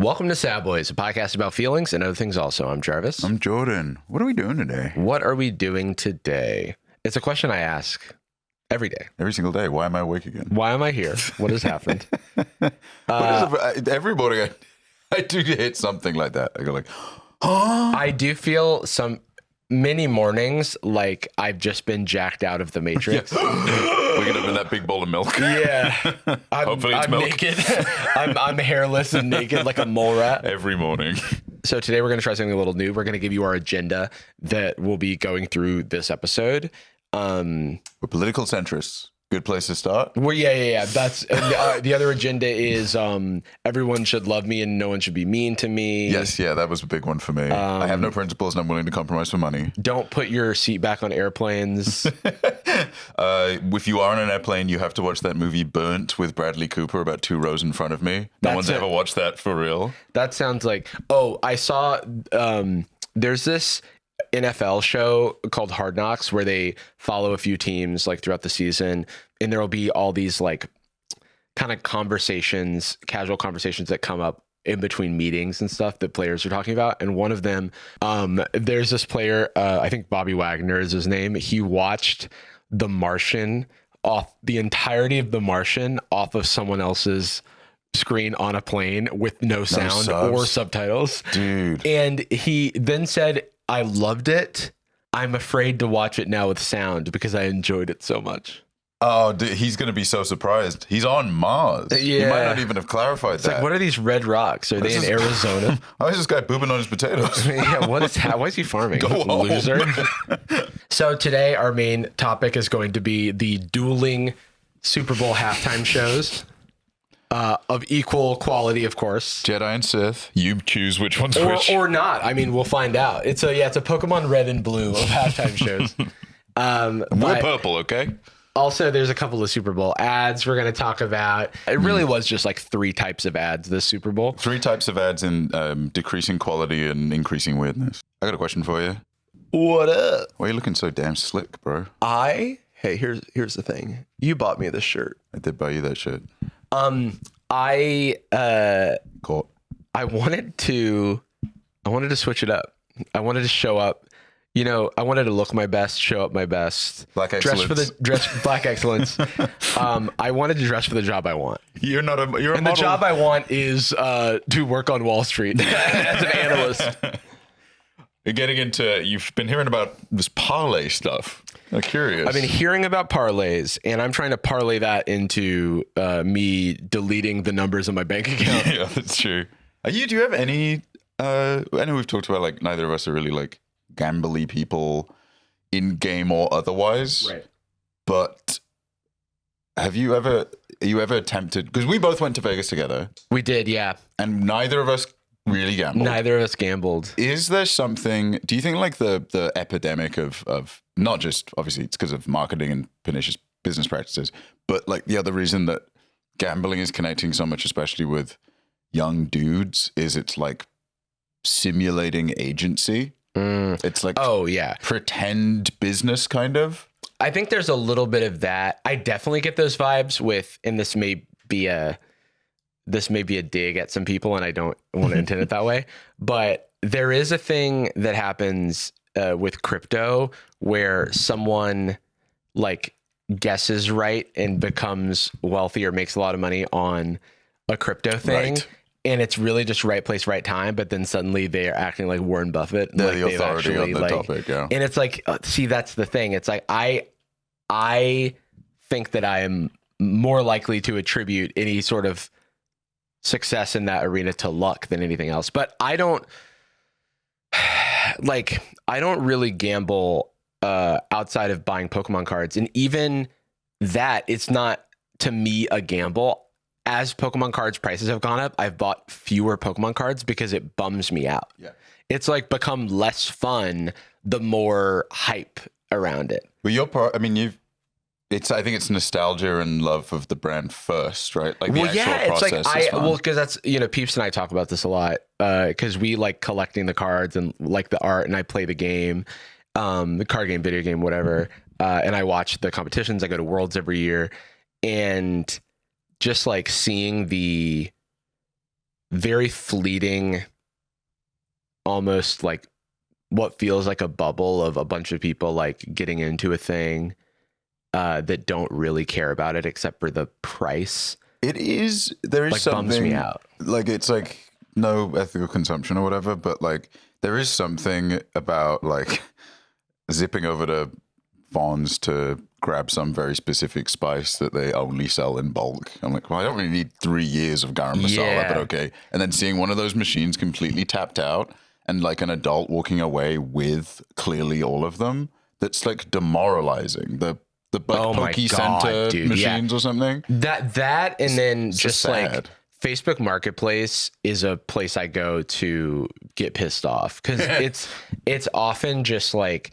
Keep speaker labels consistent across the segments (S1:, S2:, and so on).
S1: Welcome to Sad Boyz, a podcast about feelings and other things also. I'm Jarvis.
S2: I'm Jordan. What are we doing today?
S1: What are we doing today? It's a question I ask every day.
S2: Every single day. Why am I awake again?
S1: Why am I here? What has happened?
S2: Every morning I do hit something like that. I go like, huh?
S1: I do feel some many mornings like I've just been jacked out of the Matrix.
S2: Waking up in that big bowl of milk.
S1: Yeah.
S2: Hopefully it's
S1: I'm
S2: milk.
S1: naked. I'm hairless and naked like a mole rat.
S2: Every morning.
S1: So today we're going to try something a little new. We're going to give you our agenda that we'll be going through this episode.
S2: We're political centrists. Good place to start.
S1: Well, yeah. That's the other agenda is everyone should love me and no one should be mean to me.
S2: Yes, yeah, that was a big one for me. I have no principles and I'm willing to compromise for money.
S1: Don't put your seat back on airplanes.
S2: If you are on an airplane, you have to watch that movie Burnt with Bradley Cooper about 2 rows in front of me. No one's ever watched that for real.
S1: That sounds like, I saw there's this NFL show called Hard Knocks where they follow a few teams like throughout the season, and there will be all these like kind of conversations, casual conversations that come up in between meetings and stuff that players are talking about. And one of them, there's this player, I think Bobby Wagner is his name. He watched The Martian the entirety of The Martian off of someone else's screen on a plane with no sound or subtitles.
S2: Dude.
S1: And he then said, I loved it. I'm afraid to watch it now with sound because I enjoyed it so much.
S2: Oh, dude, he's going to be so surprised. He's on Mars.
S1: Yeah.
S2: He might not even have clarified
S1: It's
S2: that.
S1: like, what are these red rocks? Are they in Arizona?
S2: Why is this guy pooping on his potatoes?
S1: Yeah, why is he farming?
S2: Go home.
S1: Loser. So today our main topic is going to be the dueling Super Bowl halftime shows. Of equal quality, of course.
S2: Jedi and Sith. You choose which one's which.
S1: Or not. I mean, we'll find out. It's a Pokemon Red and Blue of halftime shows.
S2: We're purple, okay?
S1: Also, there's a couple of Super Bowl ads we're going to talk about. It really was just like 3 types of ads this Super Bowl.
S2: 3 types of ads in decreasing quality and increasing weirdness. I got a question for you.
S1: What up?
S2: Why are you looking so damn slick, bro?
S1: Hey, here's the thing. You bought me this shirt.
S2: I did buy you that shit.
S1: I
S2: Caught.
S1: I wanted to switch it up. I wanted to show up. You know, I wanted to look my best, show up my best.
S2: Black excellence.
S1: Black excellence. I wanted to dress for the job I want.
S2: You're a
S1: And
S2: model.
S1: the job I want is to work on Wall Street as an analyst.
S2: You're getting into, you've been hearing about this parlay stuff. I'm curious.
S1: I've been hearing about parlays, and I'm trying to parlay that into me deleting the numbers in my bank account.
S2: Yeah, that's true. Do you have any, I know we've talked about like neither of us are really like gambly people in game or otherwise.
S1: Right.
S2: But are you ever attempted, because we both went to Vegas together.
S1: We did, yeah.
S2: And neither of us really gambled.
S1: Neither of us gambled.
S2: Is there something, do you think like the epidemic of not just, obviously it's because of marketing and pernicious business practices, but like the other reason that gambling is connecting so much, especially with young dudes, is it's like simulating agency. It's like,
S1: oh yeah,
S2: pretend business kind of.
S1: I think there's a little bit of that. I definitely get those vibes with, and this may be a dig at some people, and I don't want to intend it that way, but there is a thing that happens with crypto where someone like guesses right and becomes wealthy or makes a lot of money on a crypto thing. Right. And it's really just right place, right time. But then suddenly they're acting like Warren Buffett.
S2: They're
S1: like
S2: the authority on the topic, yeah.
S1: And it's like, see, that's the thing. It's like, I think that I am more likely to attribute any sort of success in that arena to luck than anything else. But I don't really gamble outside of buying Pokemon cards. And even that, it's not to me a gamble. As Pokemon cards prices have gone up, I've bought fewer Pokemon cards because it bums me out.
S2: Yeah.
S1: It's like become less fun the more hype around it.
S2: Well, your part, I mean, I think it's nostalgia and love of the brand first, right? Like the actual process is fun.
S1: Because that's, Peeps and I talk about this a lot because we like collecting the cards and like the art, and I play the game, the card game, video game, whatever. And I watch the competitions. I go to Worlds every year, and just like seeing the very fleeting, almost like what feels like a bubble of a bunch of people like getting into a thing that don't really care about it except for the price.
S2: There is
S1: like
S2: something
S1: bums me out.
S2: Like it's like no ethical consumption or whatever, but like there is something about like zipping over to Vaughn's to grab some very specific spice that they only sell in bulk. I'm like, well, I don't really need 3 years of garam masala, but okay. And then seeing one of those machines completely tapped out and like an adult walking away with clearly all of them, that's like demoralizing. The like Poke Center machines or something.
S1: That and then
S2: it's
S1: just
S2: sad.
S1: like Facebook Marketplace is a place I go to get pissed off because it's often just like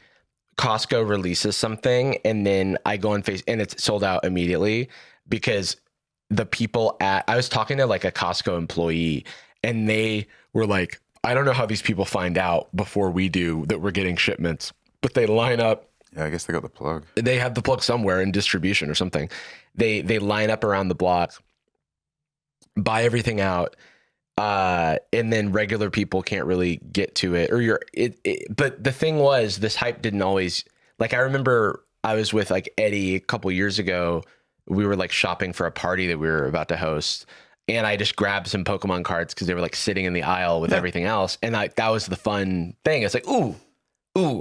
S1: Costco releases something and then I go on Facebook and it's sold out immediately because the people I was talking to like a Costco employee and they were like, I don't know how these people find out before we do that we're getting shipments, but they line up.
S2: Yeah, I guess they got the plug.
S1: They have the plug somewhere in distribution or something. They line up around the block, buy everything out, and then regular people can't really get to it. Or but the thing was, this hype didn't always like. I remember I was with like Eddie a couple years ago. We were like shopping for a party that we were about to host, and I just grabbed some Pokemon cards because they were like sitting in the aisle with everything else, and that was the fun thing. It's like, ooh,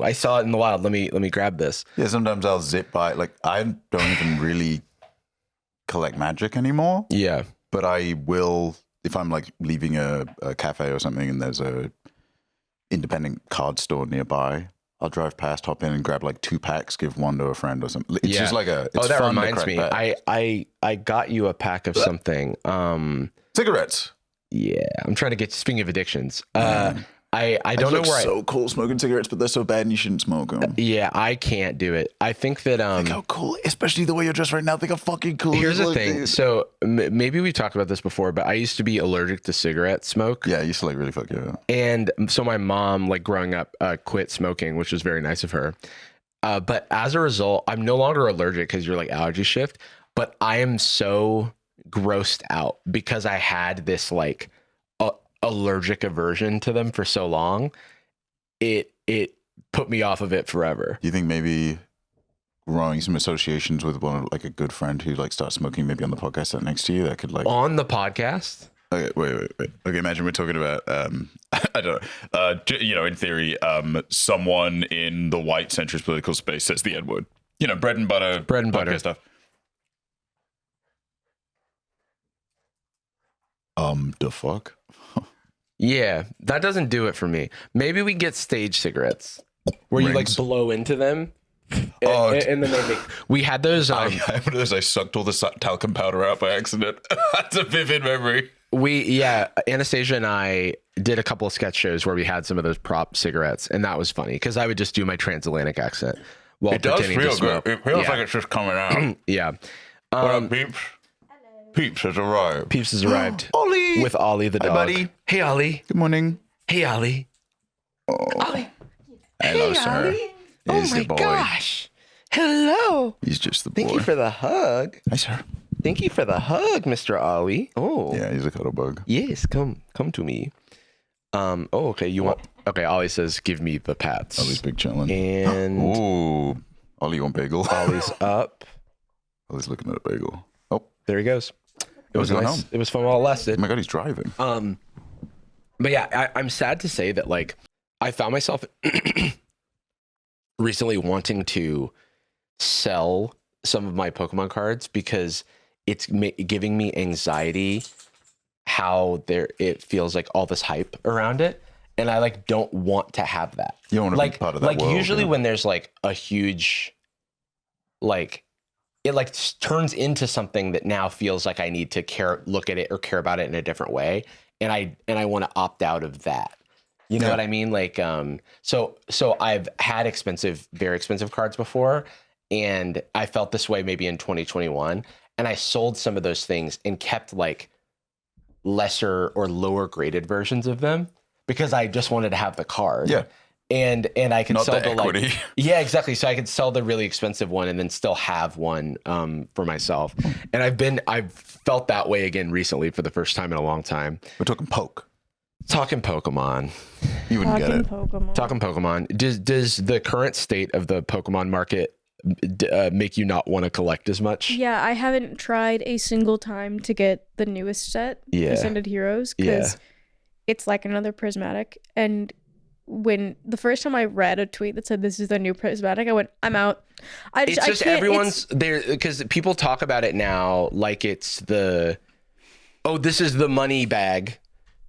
S1: I saw it in the wild. Let me grab this.
S2: Yeah, sometimes I'll zip by. Like I don't even really collect magic anymore.
S1: Yeah,
S2: but I will if I'm like leaving a cafe or something and there's a independent card store nearby. I'll drive past, hop in, and grab like 2 packs, give one to a friend or something. It's just like a. It's
S1: that
S2: fun
S1: reminds me. I got you a pack of something.
S2: Cigarettes.
S1: Yeah, I'm trying to get. Speaking of addictions, I don't know where.
S2: So cool smoking cigarettes, but they're so bad and you shouldn't smoke them.
S1: Yeah, I can't do it. I think that
S2: Think how cool, especially the way you're dressed right now. Think how fucking cool.
S1: Here's the thing. So maybe we talked about this before, but I used to be allergic to cigarette smoke.
S2: Yeah, I used to like really fuck you up.
S1: And so my mom, like growing up, quit smoking, which was very nice of her. But as a result, I'm no longer allergic because you're like allergy shift. But I am so grossed out because I had this like allergic aversion to them for so long. It put me off of it forever.
S2: Do you think maybe growing some associations with one of like a good friend who like starts smoking maybe on the podcast sat next to you that could like
S1: on the podcast?
S2: Okay, wait. Okay, imagine we're talking about I don't know. You know, in theory, someone in the white centrist political space says the N-word. You know, bread and butter stuff. The fuck?
S1: Yeah, that doesn't do it for me. Maybe we get stage cigarettes where you like blow into them. And then they make. We had those.
S2: I have one of those. I sucked all the talcum powder out by accident. That's a vivid memory.
S1: Anastasia and I did a couple of sketch shows where we had some of those prop cigarettes, and that was funny because I would just do my transatlantic accent while
S2: it does
S1: pretending
S2: feel
S1: to smoke.
S2: good. It feels like it's just coming out.
S1: Yeah.
S2: What up, Peeps? Peeps has arrived.
S1: Peeps has arrived.
S2: Ollie!
S1: With Ollie the dog.
S2: Hi, buddy.
S1: Hey, Ollie.
S2: Good morning.
S1: Hey, Ollie.
S2: Oh.
S1: Ollie.
S2: Hello,
S1: hey,
S2: sir.
S1: Ollie.
S2: He's
S1: oh, my
S2: the boy.
S1: Gosh. Hello.
S2: He's just the boy.
S1: Thank you for the hug.
S2: Hi, sir.
S1: Thank you for the hug, Mr. Ollie. Oh.
S2: Yeah, he's a cuddle bug.
S1: Yes, come to me. Okay, you want... Okay, Ollie says, give me the pats.
S2: Ollie's big challenge.
S1: And...
S2: Ooh. Ollie, you want bagel?
S1: Ollie's up.
S2: Ollie's looking at a bagel. Oh.
S1: There he goes. It was nice. It was fun while it lasted.
S2: Oh my God, he's driving.
S1: But yeah, I'm sad to say that like I found myself recently wanting to sell some of my Pokemon cards because it's giving me anxiety how it feels like all this hype around it. And I like don't want to have that.
S2: You don't want to
S1: like,
S2: be part of that
S1: like
S2: world,
S1: usually
S2: yeah.
S1: when there's like a huge, like it like turns into something that now feels like I need to look at it or care about it in a different way. And I want to opt out of that. You know what I mean? Like, so I've had very expensive cards before, and I felt this way maybe in 2021, and I sold some of those things and kept like lesser or lower graded versions of them because I just wanted to have the card.
S2: Yeah.
S1: and I can
S2: Not
S1: sell
S2: the
S1: the
S2: equity.
S1: like, yeah, exactly. So I could sell the really expensive one and then still have one for myself. And I've felt that way again recently for the first time in a long time.
S2: We're talking poke.
S1: Talking Pokemon.
S2: You wouldn't get it.
S1: Talking Pokemon. Does the current state of the Pokemon market make you not want to collect as much?
S3: Yeah, I haven't tried a single time to get the newest set, Ascended Heroes, because it's like another prismatic. And when the first time I read a tweet that said this is the new prismatic, I went, I'm out.
S1: It's just everyone's there because people talk about it now like it's this is the money bag.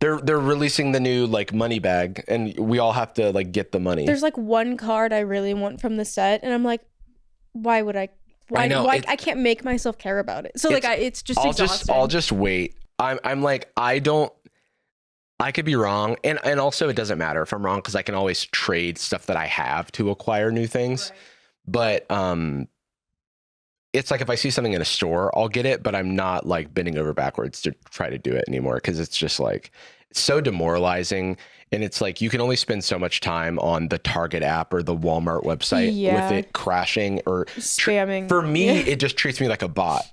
S1: They're releasing the new like money bag, and we all have to like get the money.
S3: There's like one card I really want from the set, and I'm like, why would I? Why? I can't make myself care about it. So like, it's just exhausting.
S1: I'll just wait. I'm like, I could be wrong, and also it doesn't matter if I'm wrong because I can always trade stuff that I have to acquire new things. Right. But it's like if I see something in a store, I'll get it, but I'm not like bending over backwards to try to do it anymore because it's just like it's so demoralizing. And it's like you can only spend so much time on the Target app or the Walmart website with it crashing or
S3: spamming.
S1: For me, it just treats me like a bot.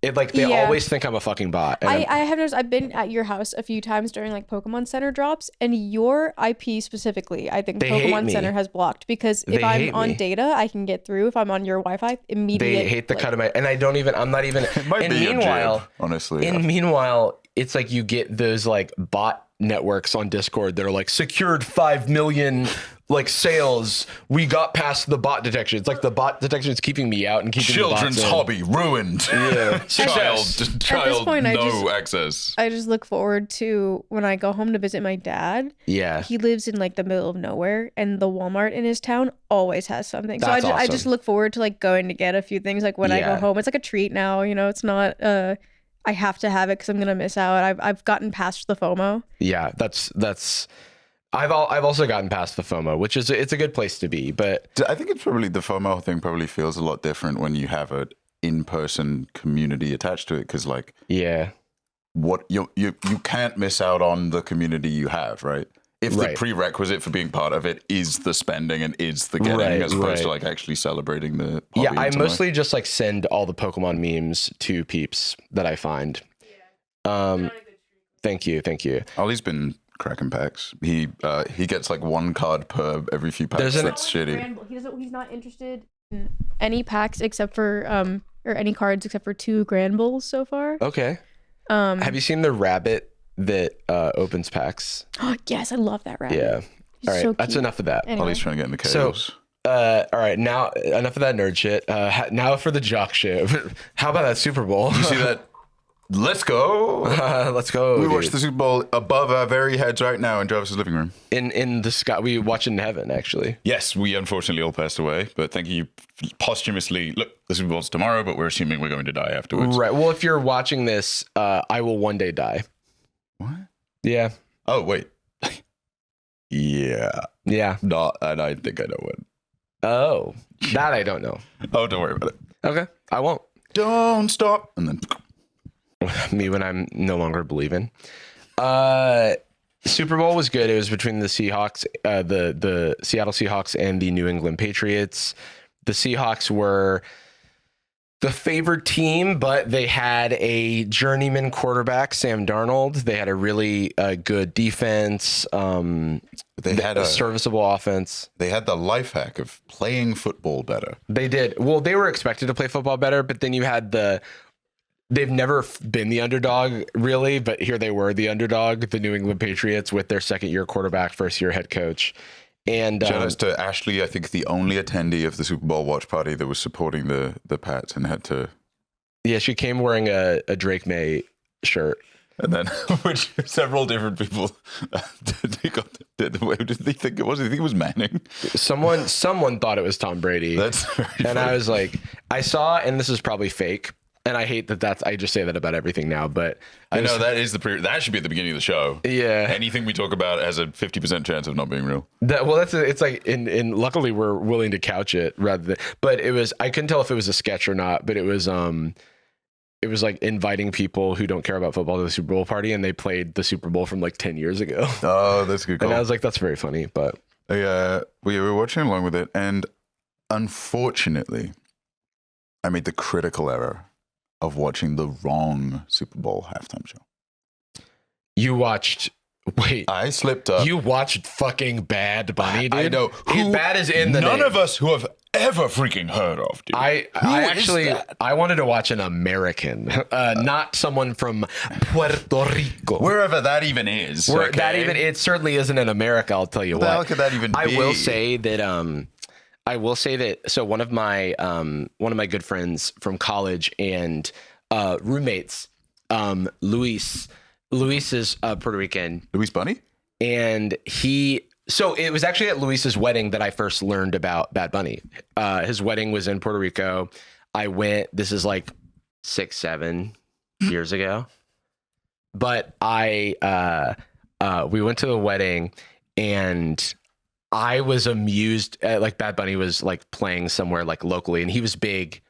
S1: It like they always think I'm a fucking bot. And
S3: I have noticed I've been at your house a few times during like Pokemon Center drops, and your IP specifically, I think Pokemon Center has blocked because if I'm on data, I can get through. If I'm on your Wi-Fi, immediately.
S1: They hate the cut of my, and I'm not even.
S2: It might be meanwhile, jib, honestly.
S1: And meanwhile, it's like you get those like bot networks on Discord that are like secured 5 million like sales. We got past the bot detection. It's like the bot detection is keeping me out and keeping
S2: children's
S1: the bots
S2: hobby ruined.
S1: Yeah,
S2: child point, no access.
S3: I just look forward to when I go home to visit my dad.
S1: Yeah,
S3: he lives in like the middle of nowhere, and the Walmart in his town always has something. So I just look forward to like going to get a few things. Like when I go home, it's like a treat now. You know, it's not. I have to have it because I'm gonna miss out. I've gotten past the FOMO.
S1: Yeah, that's. I've also gotten past the FOMO, which is it's a good place to be, but
S2: I think it's probably the FOMO thing probably feels a lot different when you have an in-person community attached to it because like what you can't miss out on the community you have, right? If the prerequisite for being part of it is the spending and is the getting as opposed to like actually celebrating the hobby.
S1: Yeah, I mostly just like send all the Pokemon memes to peeps that I find. Thank you.
S2: Ollie's been cracking packs. He gets like one card per every few packs. That's shitty.
S3: He's not interested in any packs except for or any cards except for 2 Grand Bulls so far.
S1: Okay. Have you seen the rabbit that opens packs?
S3: Oh yes, I love that rabbit.
S1: Yeah.
S3: He's
S1: all right,
S3: so
S1: that's enough of that.
S2: Anyway. Ollie's trying to get into chaos.
S1: So, all right, now enough of that nerd shit. Now for the jock shit. How about that Super Bowl?
S2: You see that? Let's go.
S1: Let's go.
S2: We watched the Super Bowl above our very heads right now in Jarvis' living room.
S1: In the sky. We watch it in heaven, actually.
S2: Yes, we unfortunately all passed away, but thank you posthumously. Look, the Super Bowl's tomorrow, but we're assuming we're going to die afterwards.
S1: Right. Well, if you're watching this, I will one day die.
S2: What?
S1: Yeah.
S2: Oh, wait. Yeah. No, and I think I know when.
S1: Oh, that I don't know.
S2: Oh, don't worry about it.
S1: Okay. I won't.
S2: Don't stop. And then...
S1: Me when I'm no longer believing. Super Bowl was good. It was between the Seahawks, the Seattle Seahawks and the New England Patriots. The Seahawks were the favored team, but they had a journeyman quarterback, Sam Darnold. They had a really good defense. They had a serviceable offense.
S2: They had the life hack of playing football better.
S1: They did. Well, they were expected to play football better, but then you had they've never been the underdog, really, but here they were, the underdog, the New England Patriots, with their second-year quarterback, first-year head coach. And
S2: shout out to Ashley, I think the only attendee of the Super Bowl watch party that was supporting the Pats and had to...
S1: Yeah, she came wearing a Drake May shirt.
S2: And then, which several different people did. Who did they think it was? Did they think it was Manning?
S1: Someone thought it was Tom Brady.
S2: That's very
S1: And
S2: funny.
S1: I was like, I saw, and this is probably fake, and I hate I just say that about everything now, but
S2: I know that is that should be at the beginning of the show.
S1: Yeah.
S2: Anything we talk about has a 50% chance of not being real.
S1: It's like, and luckily we're willing to couch it rather than, but I couldn't tell if it was a sketch or not, but it was like inviting people who don't care about football to the Super Bowl party, and they played the Super Bowl from like 10 years ago.
S2: Oh, that's a good call.
S1: And I was like, that's very funny, but
S2: We were watching along with it, and unfortunately, I made the critical error of watching the wrong Super Bowl halftime show.
S1: You watched... Wait.
S2: I slipped up.
S1: You watched fucking Bad Bunny, dude?
S2: I know.
S1: Bad is in the
S2: none
S1: name.
S2: of us who have ever freaking heard of, dude.
S1: I actually wanted to watch an American, not someone from Puerto Rico.
S2: Wherever that even is.
S1: It certainly isn't in America, I'll tell you what.
S2: How could that even be?
S1: I will say that so one of my good friends from college and roommates, Luis is Puerto Rican.
S2: Luis Bunny?
S1: And so it was actually at Luis's wedding that I first learned about Bad Bunny. His wedding was in Puerto Rico. I went, this is like 6-7 years ago. But we went to the wedding and I was amused like Bad Bunny was like playing somewhere like locally, and he was big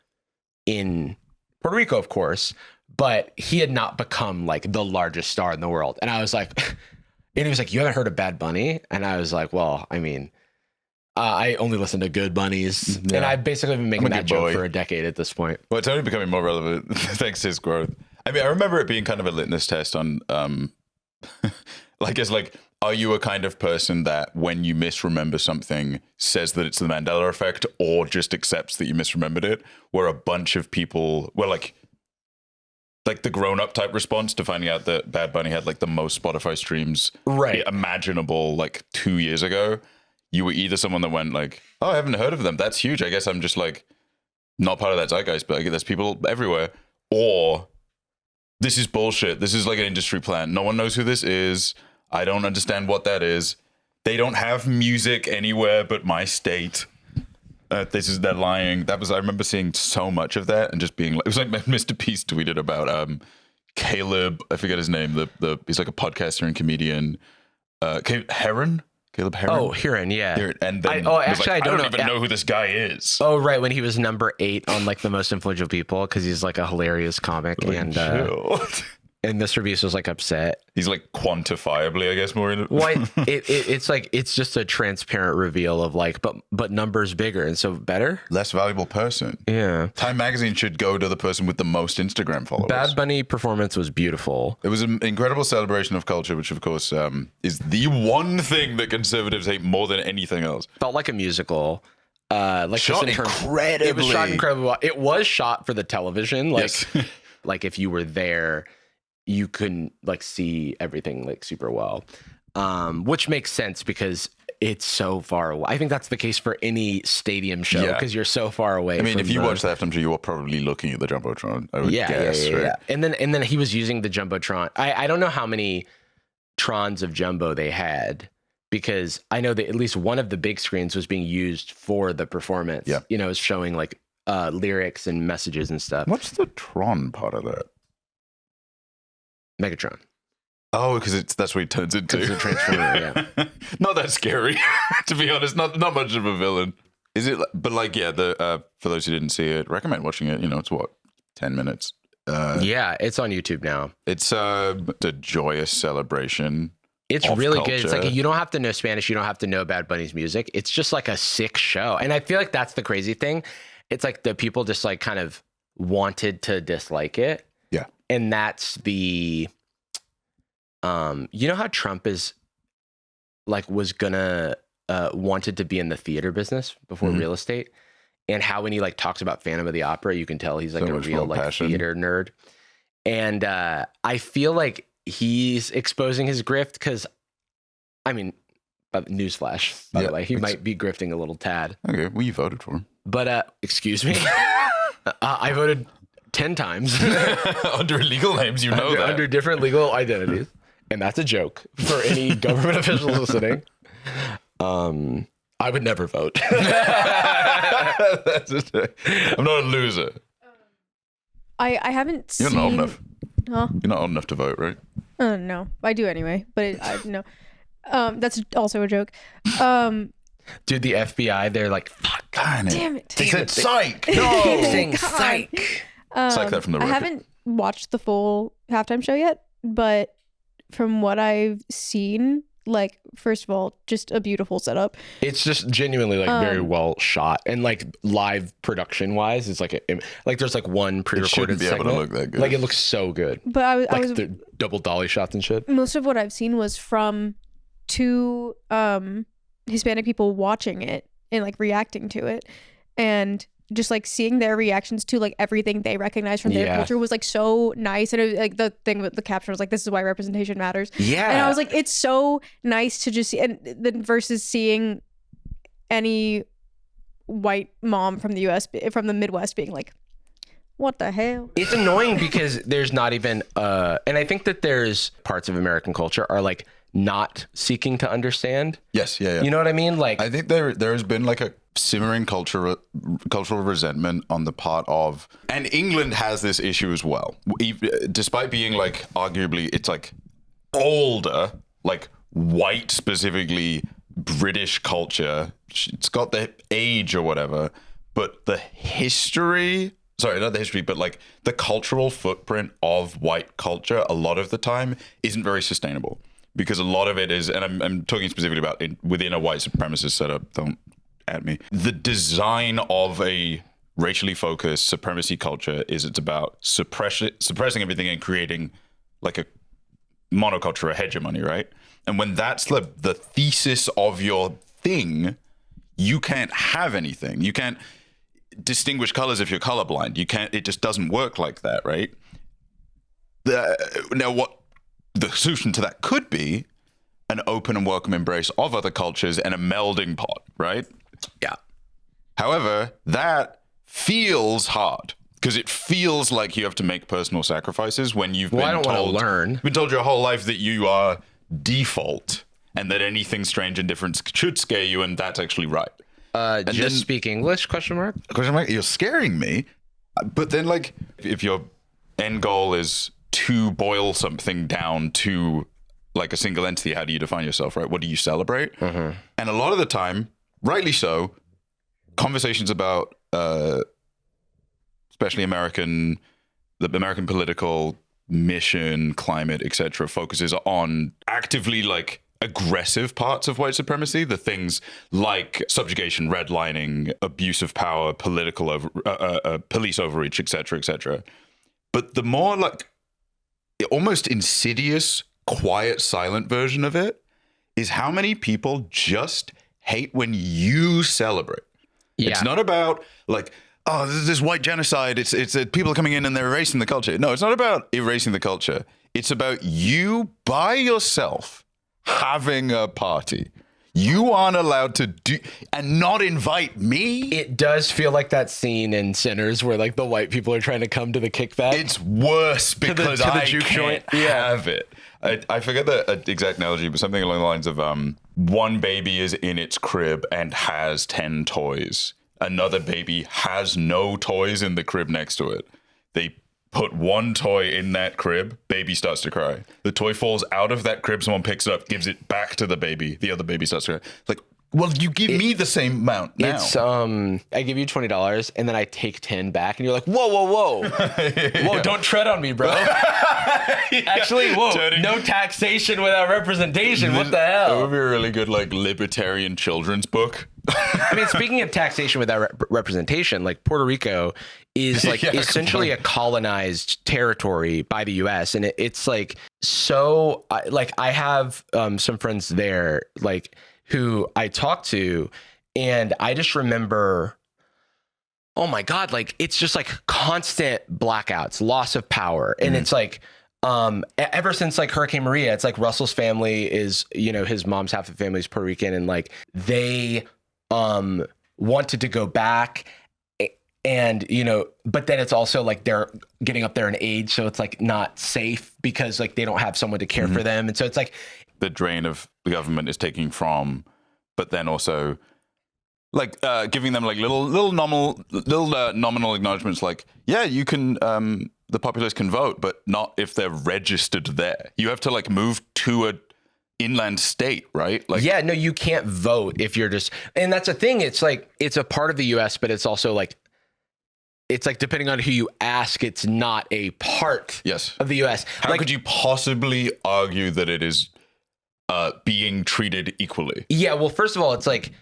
S1: in Puerto Rico, of course, but he had not become like the largest star in the world. And I was like, and he was like, you haven't heard of Bad Bunny? And I was like, well, I mean, I only listen to good bunnies. Yeah. And I've basically been making that joke for a decade at this point.
S2: Well, it's only becoming more relevant thanks to his growth. I mean, I remember it being kind of a litmus test on, are you a kind of person that when you misremember something says that it's the Mandela effect, or just accepts that you misremembered it? Where a bunch of people were like the grown-up type response to finding out that Bad Bunny had like the most Spotify streams imaginable like 2 years ago. You were either someone that went like, oh, I haven't heard of them. That's huge. I guess I'm just like not part of that zeitgeist, but there's people everywhere. Or this is bullshit. This is like an industry plan. No one knows who this is. I don't understand what that is. They don't have music anywhere but my state. They're lying. I remember seeing so much of that and just being like, it was like Mr. Peace tweeted about Caleb, I forget his name, he's like a podcaster and comedian. Caleb Heron?
S1: Oh, Heron, yeah.
S2: Heron. And then
S1: I don't
S2: even know who this guy is.
S1: Oh, right, when he was number 8 on like the most influential people because he's like a hilarious comic.
S2: Like,
S1: and Mr. Beast was like upset.
S2: He's like quantifiably, I guess, more in it.
S1: Well, it's like it's just a transparent reveal of like, but numbers bigger and so better,
S2: less valuable person.
S1: Yeah,
S2: Time Magazine should go to the person with the most Instagram followers.
S1: Bad Bunny performance was beautiful.
S2: It was an incredible celebration of culture, which of course is the one thing that conservatives hate more than anything else.
S1: Felt like a musical.
S2: Shot incredibly.
S1: It was shot incredibly well. It was shot for the television. Like, yes. Like if you were there, you couldn't like see everything like super well, which makes sense because it's so far away. I think that's the case for any stadium show because you're so far away.
S2: I mean, if you watch the halftime show, you were probably looking at the Jumbotron, I would guess. Right?
S1: Yeah. And then he was using the Jumbotron. I don't know how many Trons of Jumbo they had, because I know that at least one of the big screens was being used for the performance. Yeah. You know, it's showing like lyrics and messages and stuff.
S2: What's the Tron part of that?
S1: Megatron.
S2: Oh, because that's what he turns into.
S1: It's a transformer, yeah.
S2: Not that scary, to be honest. Not much of a villain. Is it? But like, yeah. For those who didn't see it, recommend watching it. You know, it's 10 minutes.
S1: Yeah, it's on YouTube now.
S2: It's a joyous celebration.
S1: It's really culture. Good. It's like you don't have to know Spanish. You don't have to know Bad Bunny's music. It's just like a sick show. And I feel like that's the crazy thing. It's like the people just like kind of wanted to dislike it.
S2: Yeah.
S1: And that's the, you know how Trump is like, was gonna, wanted to be in the theater business before real estate, and how when he like talks about Phantom of the Opera, you can tell he's like a real like passion. Theater nerd. And, I feel like he's exposing his grift because, I mean, newsflash, by the way, he might be grifting a little tad.
S2: Okay. Well, you voted for him.
S1: But, excuse me, I voted 10 times
S2: under illegal names,
S1: under different legal identities, and that's a joke for any government officials listening. I would never vote.
S2: I'm not a loser.
S3: I haven't seen.
S2: You're not old enough.
S3: Huh?
S2: You're not old enough to vote, right?
S3: No, I do anyway. But no, that's also a joke.
S1: Dude, the FBI, they're like, fuck,
S3: damn it.
S2: They said psych.
S1: No, saying psych.
S2: It's like that from the record.
S3: I haven't watched the full halftime show yet, but from what I've seen, like, first of all, just a beautiful setup.
S1: It's just genuinely like very well shot, and like live production wise, it's like there's like one pre-recorded segment.
S2: Able to look that good.
S1: Like it looks so good.
S3: But I was
S1: the double dolly shots and shit.
S3: Most of what I've seen was from two Hispanic people watching it and like reacting to it, and just like seeing their reactions to like everything they recognize from their culture was like so nice. And it was, like the thing with the caption was like, this is why representation matters. Yeah. And I was like, it's so nice to just see, and then versus seeing any white mom from the US, from the Midwest being like, what the hell?
S1: It's annoying because there's not even and I think that there's parts of American culture are like not seeking to understand.
S2: Yes. Yeah.
S1: You know what I mean? Like,
S2: I think there has been like a simmering cultural resentment on the part of, and England has this issue as well, despite being like arguably it's like older, like white, specifically British culture. It's got the age or whatever, but the history, sorry, not the history, but like the cultural footprint of white culture a lot of the time isn't very sustainable, because a lot of it is, and I'm talking specifically about within a white supremacist setup, don't at me. The design of a racially focused supremacy culture is it's about suppressing everything and creating like a monoculture, a hegemony, right? And when that's the thesis of your thing, you can't have anything. You can't distinguish colors if you're colorblind. You can't, it just doesn't work like that, right? Now, what the solution to that could be an open and welcome embrace of other cultures and a melding pot, right?
S1: Yeah.
S2: However, that feels hard because it feels like you have to make personal sacrifices when you've been told your whole life that you are default and that anything strange and different should scare you, and that's actually right.
S1: Just speak English, question mark?
S2: You're scaring me. But then, like, if your end goal is to boil something down to like a single entity, how do you define yourself, right? What do you celebrate? Mm-hmm. And a lot of the time, rightly so, conversations about especially the American political mission, climate, etc., focuses on actively like aggressive parts of white supremacy, the things like subjugation, redlining, abuse of power, political police overreach, etc., etc. But the more like almost insidious, quiet, silent version of it is how many people just hate when you celebrate. Yeah. It's not about like, oh, this is this white genocide. It's people are coming in and they're erasing the culture. No, it's not about erasing the culture. It's about you by yourself having a party. You aren't allowed to do and not invite me.
S1: It does feel like that scene in Sinners where like the white people are trying to come to the kickback.
S2: It's worse because I can't have it. I forget the exact analogy, but something along the lines of one baby is in its crib and has 10 toys. Another baby has no toys in the crib next to it. They put one toy in that crib, baby starts to cry. The toy falls out of that crib, someone picks it up, gives it back to the baby. The other baby starts to cry. Like, well, you give me the same amount now.
S1: It's I give you $20 and then I take 10 back, and you're like, whoa, whoa, don't tread on me, bro. Actually, no taxation without representation. What the hell?
S2: That would be a really good like libertarian children's book.
S1: I mean, speaking of taxation without representation, like Puerto Rico is like essentially a colonized territory by the U.S. and it's like so. Like I have some friends there, like who I talk to, and I just remember, oh my God, like it's just like constant blackouts, loss of power, and it's like. Ever since like Hurricane Maria, it's like Russell's family is, you know, his mom's half of the family is Puerto Rican, and like they wanted to go back, and you know, but then it's also like they're getting up there in age, so it's like not safe because like they don't have someone to care for them, and so it's like
S2: the drain of the government is taking from, but then also like giving them like little nominal acknowledgements, like you can. The populace can vote, but not if they're registered there. You have to like move to a inland state, right? Like,
S1: yeah, no, you can't vote if you're just, and that's the thing. It's like, it's a part of the US, but it's also like, it's like, depending on who you ask, it's not a part of the US.
S2: How could you possibly argue that it is being treated equally.
S1: Yeah, well, first of all, it's like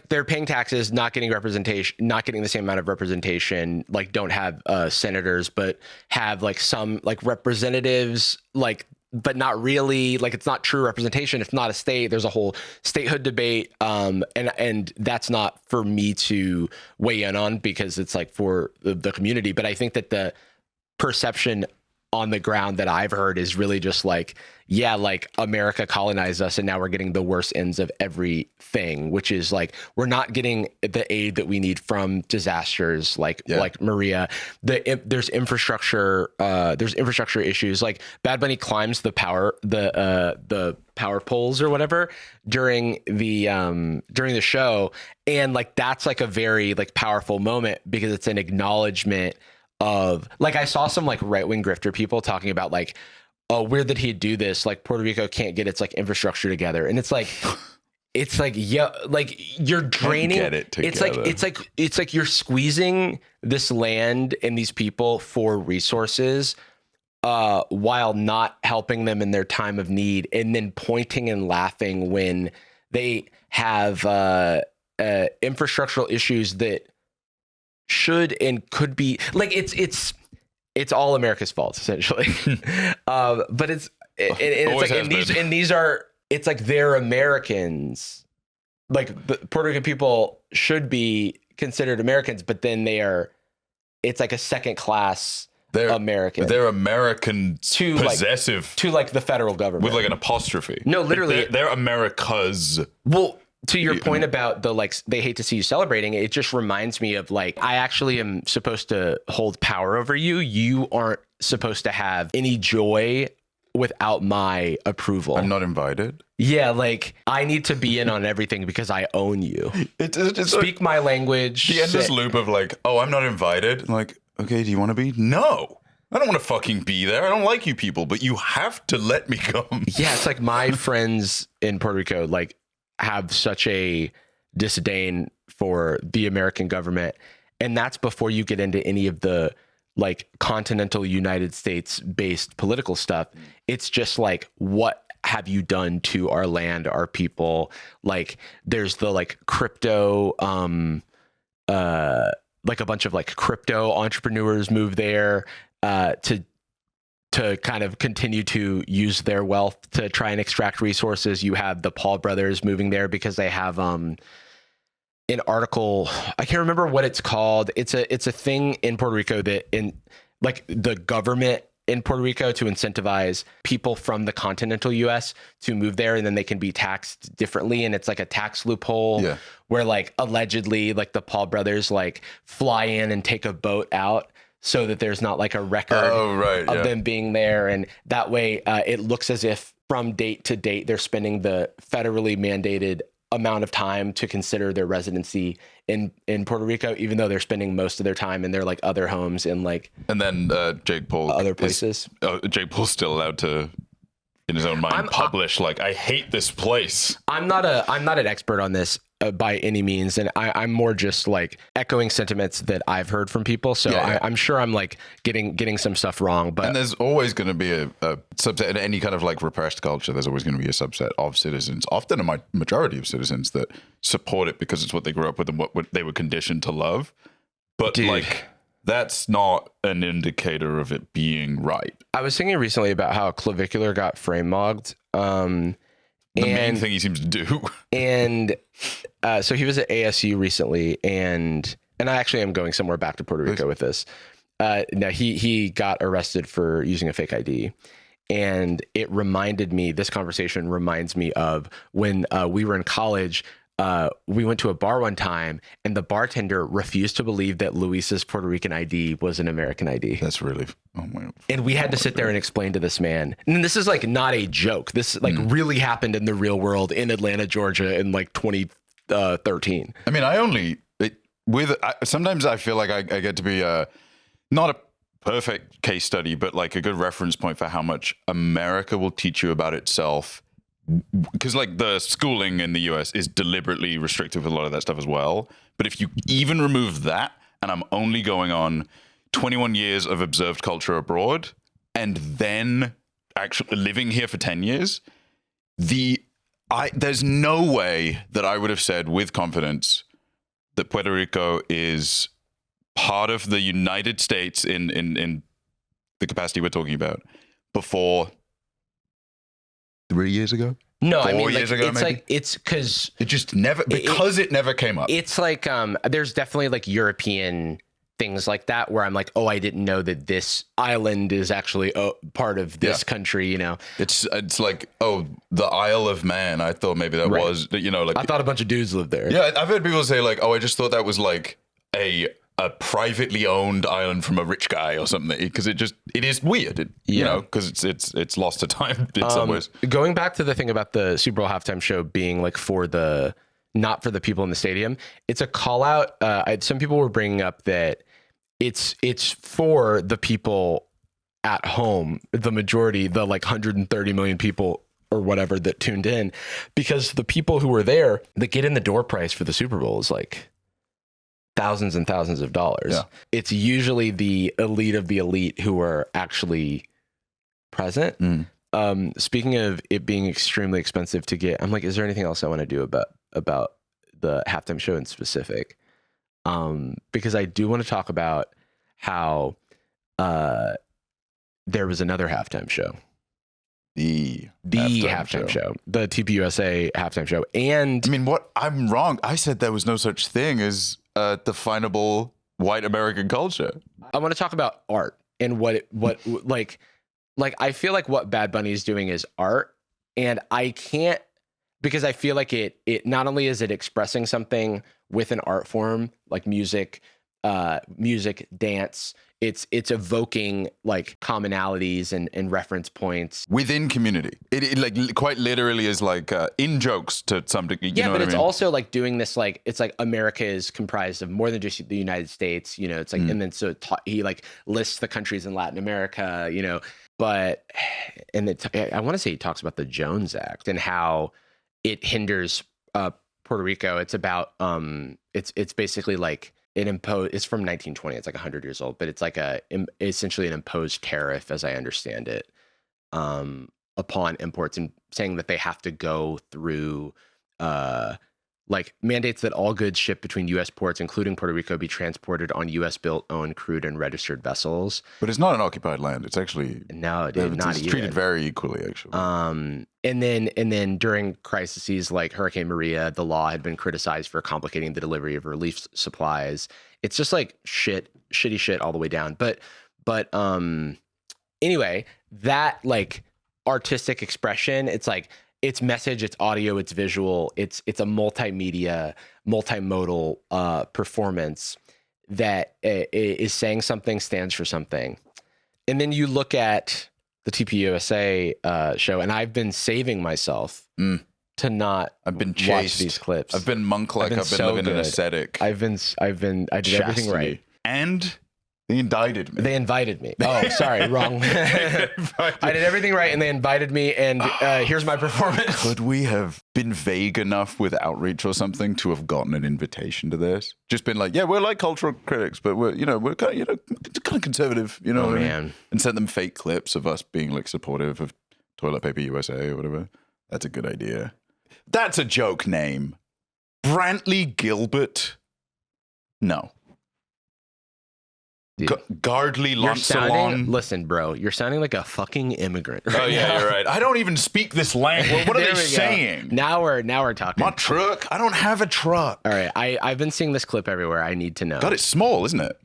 S1: they're paying taxes, not getting representation, not getting the same amount of representation, like don't have senators, but have like some like representatives, like, but not really, like it's not true representation. It's not a state. There's a whole statehood debate. And that's not for me to weigh in on because it's like for the community. But I think that the perception on the ground that I've heard is really just like, yeah, like America colonized us and now we're getting the worst ends of everything, which is like, we're not getting the aid that we need from disasters like Maria. There's infrastructure issues. Like Bad Bunny climbs the power poles or whatever during the show. And like, that's like a very like powerful moment because it's an acknowledgement of like, I saw some like right-wing grifter people talking about like, oh, weird that he'd do this. Like Puerto Rico can't get its like infrastructure together. And it's like, yeah, like you're draining.
S2: Get it together.
S1: It's like you're squeezing this land and these people for resources while not helping them in their time of need. And then pointing and laughing when they have infrastructural issues that should and could be like it's all America's fault essentially. But it's like they're Americans. Like the Puerto Rican people should be considered Americans, but then it's like a second class American.
S2: They're American possessive
S1: to like the federal government
S2: with like an apostrophe.
S1: No, literally
S2: like they're America's.
S1: Well, to your point about the like they hate to see you celebrating, it just reminds me of like I actually am supposed to hold power over you. You aren't supposed to have any joy without my approval.
S2: I'm not invited.
S1: Yeah, like I need to be in on everything because I own you.
S2: It's
S1: speak
S2: like,
S1: my language.
S2: The endless loop of like, oh, I'm not invited. I'm like, okay, do you want to be? No. I don't want to fucking be there. I don't like you people, but you have to let me come.
S1: Yeah, it's like my friends in Puerto Rico like have such a disdain for the American government. And that's before you get into any of the like continental United States based political stuff. It's just like, what have you done to our land, our people? Like there's the like crypto, like a bunch of like crypto entrepreneurs move there to kind of continue to use their wealth to try and extract resources. You have the Paul brothers moving there because they have an article. I can't remember what it's called. It's a thing in Puerto Rico that in like the government in Puerto Rico to incentivize people from the continental US to move there, and then they can be taxed differently. And it's like a tax loophole where like allegedly like the Paul brothers like fly in and take a boat out so that there's not like a record of them being there. And that way it looks as if from date to date, they're spending the federally mandated amount of time to consider their residency in Puerto Rico, even though they're spending most of their time in their like other homes in like,
S2: and then Jake Paul
S1: other places.
S2: Jake Paul's still allowed to, in his own mind, publish like, I hate this place.
S1: I'm not an expert on this by any means, and I'm more just like echoing sentiments that I've heard from people. So I'm sure I'm like getting some stuff wrong. But
S2: and there's always going to be a subset in any kind of like repressed culture. There's always going to be a subset of citizens, often a majority of citizens, that support it because it's what they grew up with and what they were conditioned to love. But like that's not an indicator of it being right.
S1: I was thinking recently about how Clavicular got frame mogged.
S2: The main thing he seems to do.
S1: And so he was at ASU recently, and I actually am going somewhere back to Puerto Rico with this. Now he got arrested for using a fake ID. And this conversation reminds me of when we were in college. We went to a bar one time and the bartender refused to believe that Luis's Puerto Rican ID was an American ID.
S2: That's really, oh my God.
S1: And we had to sit there and explain to this man. And this is like not a joke. This like really happened in the real world in Atlanta, Georgia in like 2013.
S2: I mean, sometimes I feel like I get to be not a perfect case study, but like a good reference point for how much America will teach you about itself. Because like the schooling in the US is deliberately restrictive with a lot of that stuff as well. But if you even remove that, and I'm only going on 21 years of observed culture abroad and then actually living here for 10 years, there's no way that I would have said with confidence that Puerto Rico is part of the United States in the capacity we're talking about before 3 years ago.
S1: No,
S2: 4
S1: I mean,
S2: years
S1: like,
S2: ago,
S1: it's
S2: maybe?
S1: like, it's because
S2: it just never, because it never came up.
S1: It's like, there's definitely like European things like that where I'm like, oh, I didn't know that this island is actually part of this country, you know?
S2: It's like, oh, the Isle of Man. I thought maybe that was, you know, like.
S1: I thought a bunch of dudes lived there.
S2: Yeah, I've heard people say like, oh, I just thought that was like a privately owned island from a rich guy or something, because it is weird, you know, because it's lost to time in some ways.
S1: Going back to the thing about the Super Bowl halftime show being like not for the people in the stadium, it's a call out. Some people were bringing up that it's for the people at home, the majority, the like 130 million people or whatever that tuned in, because the people who were there, the get in the door price for the Super Bowl is like thousands and thousands of dollars.
S2: Yeah.
S1: It's usually the elite of the elite who are actually present. Speaking of it being extremely expensive to get, I'm like, is there anything else I want to do about the halftime show in specific? Because I do want to talk about how there was another halftime show.
S2: The
S1: halftime show, the TPUSA halftime show. And
S2: I mean, I'm wrong. I said there was no such thing as definable white American culture.
S1: I want to talk about art and what like I feel like what Bad Bunny is doing is art, and I can't, because I feel like it not only is it expressing something with an art form like music, dance, it's evoking like commonalities and reference points
S2: within community. It like quite literally is like in jokes to some degree.
S1: Yeah, but it's also like doing this, like it's like America is comprised of more than just the United States, you know. It's like, and then so he like lists the countries in Latin America, you know. But and I want to say he talks about the Jones Act and how it hinders Puerto Rico. It's about it's basically like it's from 1920. It's like 100 years old, but it's like essentially an imposed tariff, as I understand it, upon imports, and saying that they have to go through like mandates that all goods shipped between U.S. ports, including Puerto Rico, be transported on U.S. built, owned, crewed, and registered vessels.
S2: But it's not an occupied land. It's actually
S1: not
S2: it's treated very equally, actually.
S1: And then during crises like Hurricane Maria, the law had been criticized for complicating the delivery of relief supplies. It's just like shitty shit all the way down. But anyway, that like artistic expression, it's like, it's message, it's audio, it's visual, it's a multimedia, multimodal performance that is saying something, stands for something. And then you look at the TPUSA show, and I've been saving myself to not.
S2: I've been
S1: watch these clips.
S2: I've been monk-like. I've been living an ascetic.
S1: I did everything right.
S2: And they indicted me.
S1: They invited me. Oh, sorry, wrong. I did everything right, and they invited me, and here's my performance.
S2: Could we have been vague enough with outreach or something to have gotten an invitation to this? Just been like, yeah, we're like cultural critics, but we're kind of conservative, you know?
S1: Oh,
S2: what
S1: man.
S2: I mean? And sent them fake clips of us being like supportive of Toilet Paper USA or whatever. That's a good idea. That's a joke name. Brantley Gilbert. No. Gardley Lancelon.
S1: Listen, bro, you're sounding like a fucking immigrant.
S2: Right, oh yeah, now. You're right. I don't even speak this language. What are they saying?
S1: Now we're talking.
S2: My truck. I don't have a truck.
S1: All right, I've been seeing this clip everywhere. I need to know.
S2: God, it's small, isn't it?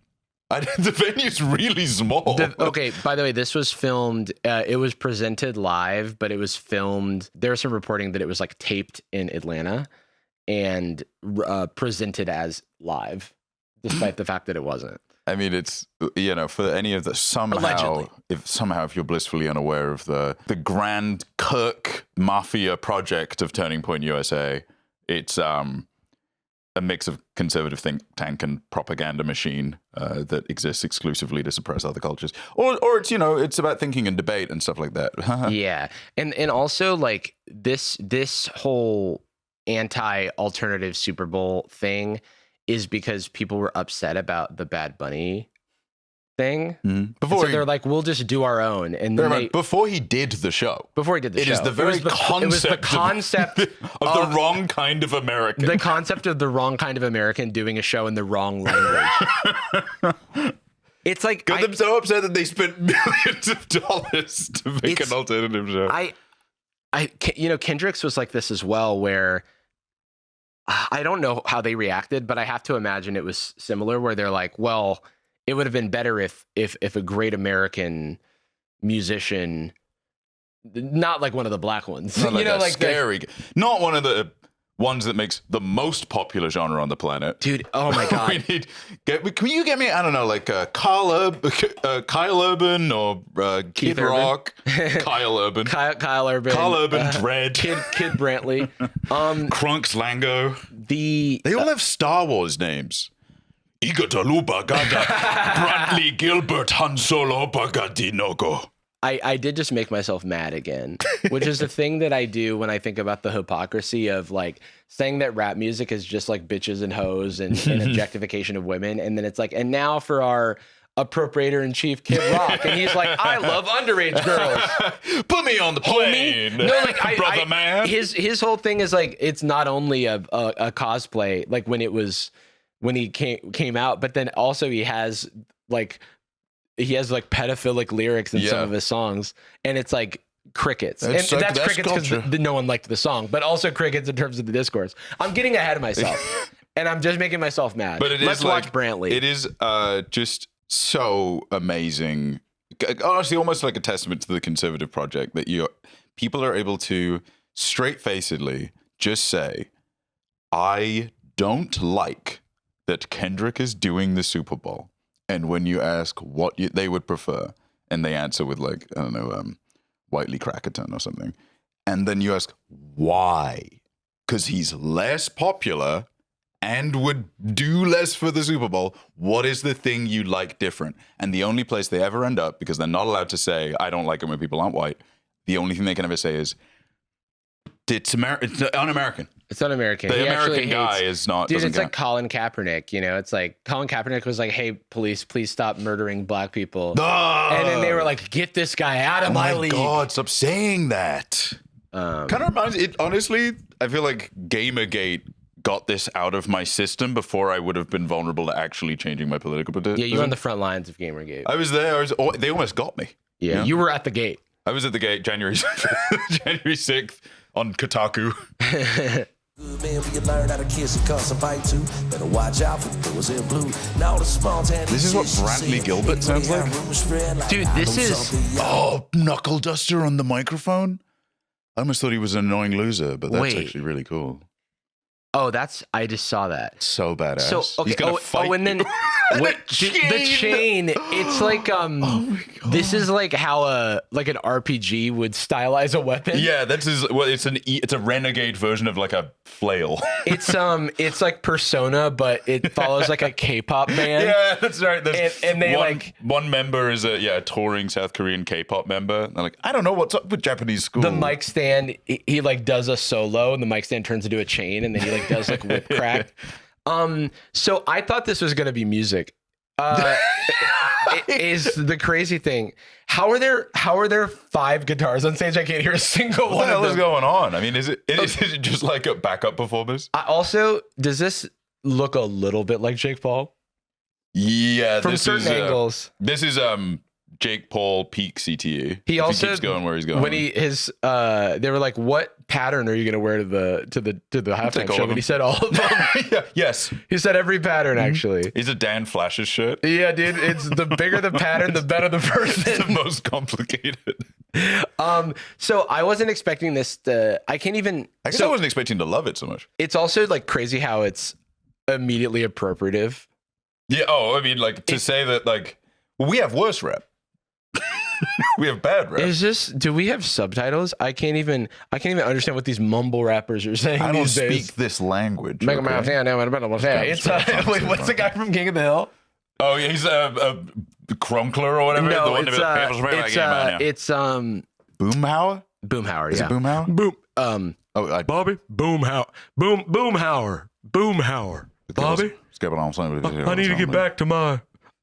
S2: The venue's really small.
S1: Okay, by the way, this was filmed. It was presented live, but it was filmed. There was some reporting that it was like taped in Atlanta and presented as live, despite the fact that it wasn't.
S2: I mean, it's, for any of the
S1: Allegedly.
S2: if you're blissfully unaware of the grand Kirk mafia project of Turning Point USA, it's a mix of conservative think tank and propaganda machine that exists exclusively to suppress other cultures. Or it's, it's about thinking and debate and stuff like that.
S1: Yeah. And also like this whole anti-alternative Super Bowl thing is because people were upset about the Bad Bunny thing.
S2: Before
S1: so they're like, we'll just do our own. And then
S2: before he did the show.
S1: It
S2: is the very concept of the wrong kind of American.
S1: The concept of the wrong kind of American doing a show in the wrong language. It's like
S2: got them so upset that they spent millions of dollars to make an alternative show.
S1: Kendrick's was like this as well, where I don't know how they reacted, but I have to imagine it was similar, where they're like, well, it would have been better if a great American musician, not like one of the black ones,
S2: not like scary, not one of the ones that makes the most popular genre on the planet,
S1: dude. Oh my god!
S2: Can you get me? I don't know, like Kyle Urban or Kid Rock, Kyle Urban,
S1: Kyle Urban,
S2: Dread,
S1: Kid Brantley,
S2: Crunks Lango.
S1: They
S2: all have Star Wars names. Igataluba Gada, Brantley Gilbert Han Solo Bagadinogo.
S1: I did just make myself mad again, which is the thing that I do when I think about the hypocrisy of like saying that rap music is just like bitches and hoes and objectification of women. And then it's like, and now for our appropriator in chief, Kid Rock. And he's like, I love underage girls.
S2: Put me on the plane.
S1: No, like brother man. His whole thing is like, it's not only a cosplay, like when he came out, but then also he has like pedophilic lyrics in some of his songs, and it's like crickets. That's crickets because no one liked the song, but also crickets in terms of the discourse. I'm getting ahead of myself, and I'm just making myself mad.
S2: But
S1: let's watch Brantley.
S2: It is just so amazing. Honestly, almost like a testament to the conservative project that people are able to straight-facedly just say, I don't like that Kendrick is doing the Super Bowl. And when you ask what they would prefer, and they answer with like, I don't know, Whiteley Crackerton or something. And then you ask, why? Because he's less popular and would do less for the Super Bowl. What is the thing you like different? And the only place they ever end up, because they're not allowed to say, I don't like it when people aren't white, the only thing they can ever say is, it's un-American.
S1: It's un-American.
S2: The American guy is not.
S1: Dude, it's like Colin Kaepernick. It's like Colin Kaepernick was like, "Hey, police, please stop murdering black people." And then they were like, "Get this guy out of my league."
S2: Oh my God, stop saying that. Kind of reminds it. Honestly, I feel like Gamergate got this out of my system before I would have been vulnerable to actually changing my political position.
S1: Yeah, you were on the front lines of Gamergate.
S2: I was there. They almost got me.
S1: Yeah, you were at the gate.
S2: I was at the gate January 6th on Kotaku.
S4: Good man, we learn how to kiss and cuss and bite too. Better watch out for those in blue. Now the spontaneous.
S2: This is what Brantley Gilbert sounds like.
S1: Dude, this is
S2: knuckle duster on the microphone. I almost thought he was an annoying loser, but that's actually really cool.
S1: Oh, I just saw that.
S2: So badass.
S1: So okay.
S2: He's gonna fight
S1: and then wait, the chain. It's like this is like how like an RPG would stylize a weapon.
S2: Yeah, that's his. Well, it's a renegade version of like a flail.
S1: It's like Persona, but it follows like a K-pop band.
S2: Yeah, that's right.
S1: And they
S2: one member is a touring South Korean K-pop member. And they're like, I don't know what's up with Japanese school.
S1: The mic stand, he like does a solo, and the mic stand turns into a chain, and then he like does like whip crack. So I thought this was gonna be music. Is the crazy thing. How are there 5 guitars on stage? I can't hear a single one.
S2: What the hell
S1: of them.
S2: is going on? I mean, is it just like a backup performance?
S1: Does this look a little bit like Jake Paul?
S2: Yeah,
S1: from certain angles.
S2: This is Jake Paul peak CTE.
S1: He also
S2: keeps going where he's going.
S1: When they were like, "What pattern are you going to wear to the halftime show?" And he said all of them.
S2: Yeah, yes,
S1: he said every pattern. Actually,
S2: is it Dan Flash's shirt?
S1: Yeah, dude. It's the bigger the pattern, the better the person.
S2: It's the most complicated.
S1: So I wasn't expecting this. I
S2: wasn't expecting to love it so much.
S1: It's also like crazy how it's immediately appropriative.
S2: Yeah. Oh, I mean, like to say that like we have worse rap. We have bad rap.
S1: Do we have subtitles? I can't even understand what these mumble rappers are saying.
S2: I don't
S1: these days.
S2: speak this language.
S1: Okay? It's wait, what's the guy from King of the Hill?
S2: Oh, yeah, he's a Crunkler or whatever.
S1: No, it's
S2: Boomhauer.
S1: Boomhauer.
S2: Is it Boomhauer?
S1: Boom. Bobby Boomhauer. Boomhauer. Bobby.
S2: I
S1: need to get back to my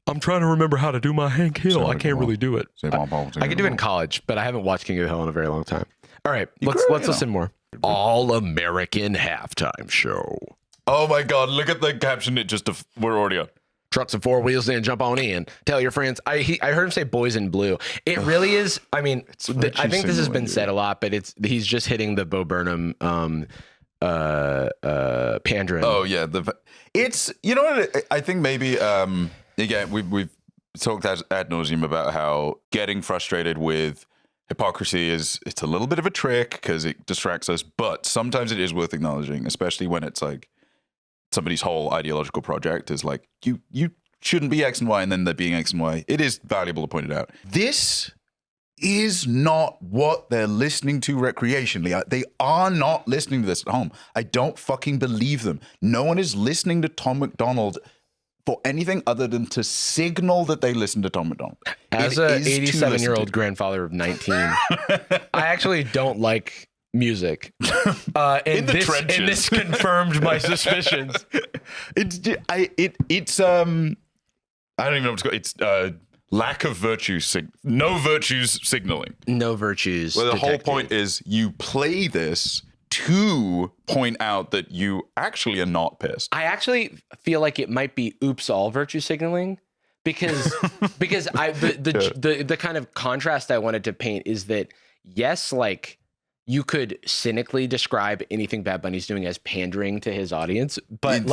S1: I'm trying to remember how to do my Hank Hill. I can't really do it. I can do it in college, but I haven't watched King of the Hill in a very long time. All right, let's listen more. All-American halftime show.
S2: Oh my God, look at the caption. We're already on.
S1: Trucks and four wheels in, jump on in. Tell your friends. I heard him say boys in blue. It really is. I mean, I think this has been said a lot, but he's just hitting the Bo Burnham pandering.
S2: Oh yeah, it's, you know what, I think maybe again we've talked ad nauseum about how getting frustrated with hypocrisy it's a little bit of a trick because it distracts us, but sometimes it is worth acknowledging, especially when it's like somebody's whole ideological project is like you shouldn't be X and Y, and then they're being X and Y. It is valuable to point it out. This is not what they're listening to recreationally. They are not listening to this at home. I don't fucking believe them. No one is listening to Tom McDonald for anything other than to signal that they listen to Tom McDonald.
S1: As an 87-year-old grandfather of 19, I actually don't like music.
S2: In the trenches.
S1: And this confirmed my suspicions.
S2: I don't even know what it's called. It's lack of virtue, no virtues signaling.
S1: No virtues.
S2: Well, the whole point is you play this to point out that you actually are not pissed.
S1: I actually feel like it might be oops all virtue signaling because the kind of contrast I wanted to paint is that yes, like you could cynically describe anything Bad Bunny's doing as pandering to his audience, but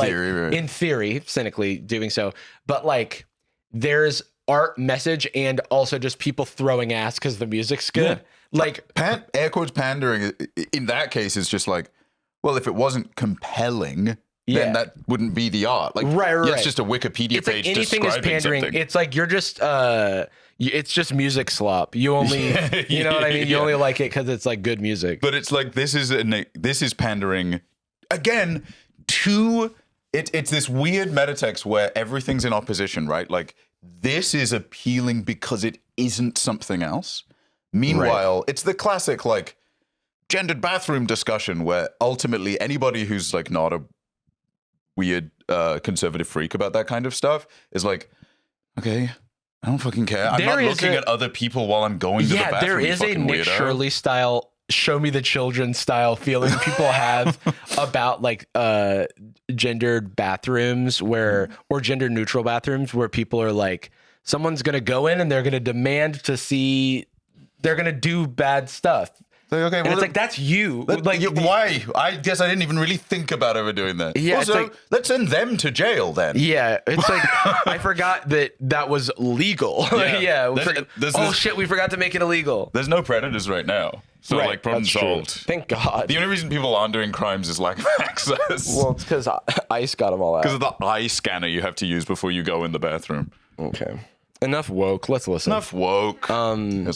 S1: in theory, cynically doing so, but like there's art message and also just people throwing ass because the music's good. Yeah. Like
S2: air quotes pandering in that case is just like, well, if it wasn't compelling, then that wouldn't be the art. Like, right. It's just a Wikipedia page
S1: like anything
S2: describing
S1: is pandering.
S2: Something.
S1: It's like you're just it's just music slop. You only you know what I mean? You only like it because it's like good music.
S2: But it's like this is pandering again to it's this weird metatext where everything's in opposition, right? Like this is appealing because it isn't something else. Meanwhile, it's the classic like gendered bathroom discussion where ultimately anybody who's like not a weird conservative freak about that kind of stuff is like, okay, I don't fucking care. I'm not looking at other people while I'm going to the bathroom.
S1: There is a Nick Shirley style, show me the children style feeling people have about like gendered bathrooms or gender neutral bathrooms where people are like, someone's going to go in and they're going to demand to see, they're going to do bad stuff.
S2: Okay,
S1: well, it's like, that's you.
S2: Why? I guess I didn't even really think about ever doing that.
S1: Yeah,
S2: also,
S1: like,
S2: let's send them to jail then.
S1: Yeah, it's like, I forgot that was legal.
S2: Yeah.
S1: Shit, we forgot to make it illegal.
S2: There's no predators right now. So, like, problem solved.
S1: Thank God.
S2: The only reason people aren't doing crimes is lack of access.
S1: Well, it's because ICE got them all out.
S2: Because of the eye scanner you have to use before you go in the bathroom.
S1: Okay. Enough woke. Let's listen.
S2: Enough woke.
S1: All right,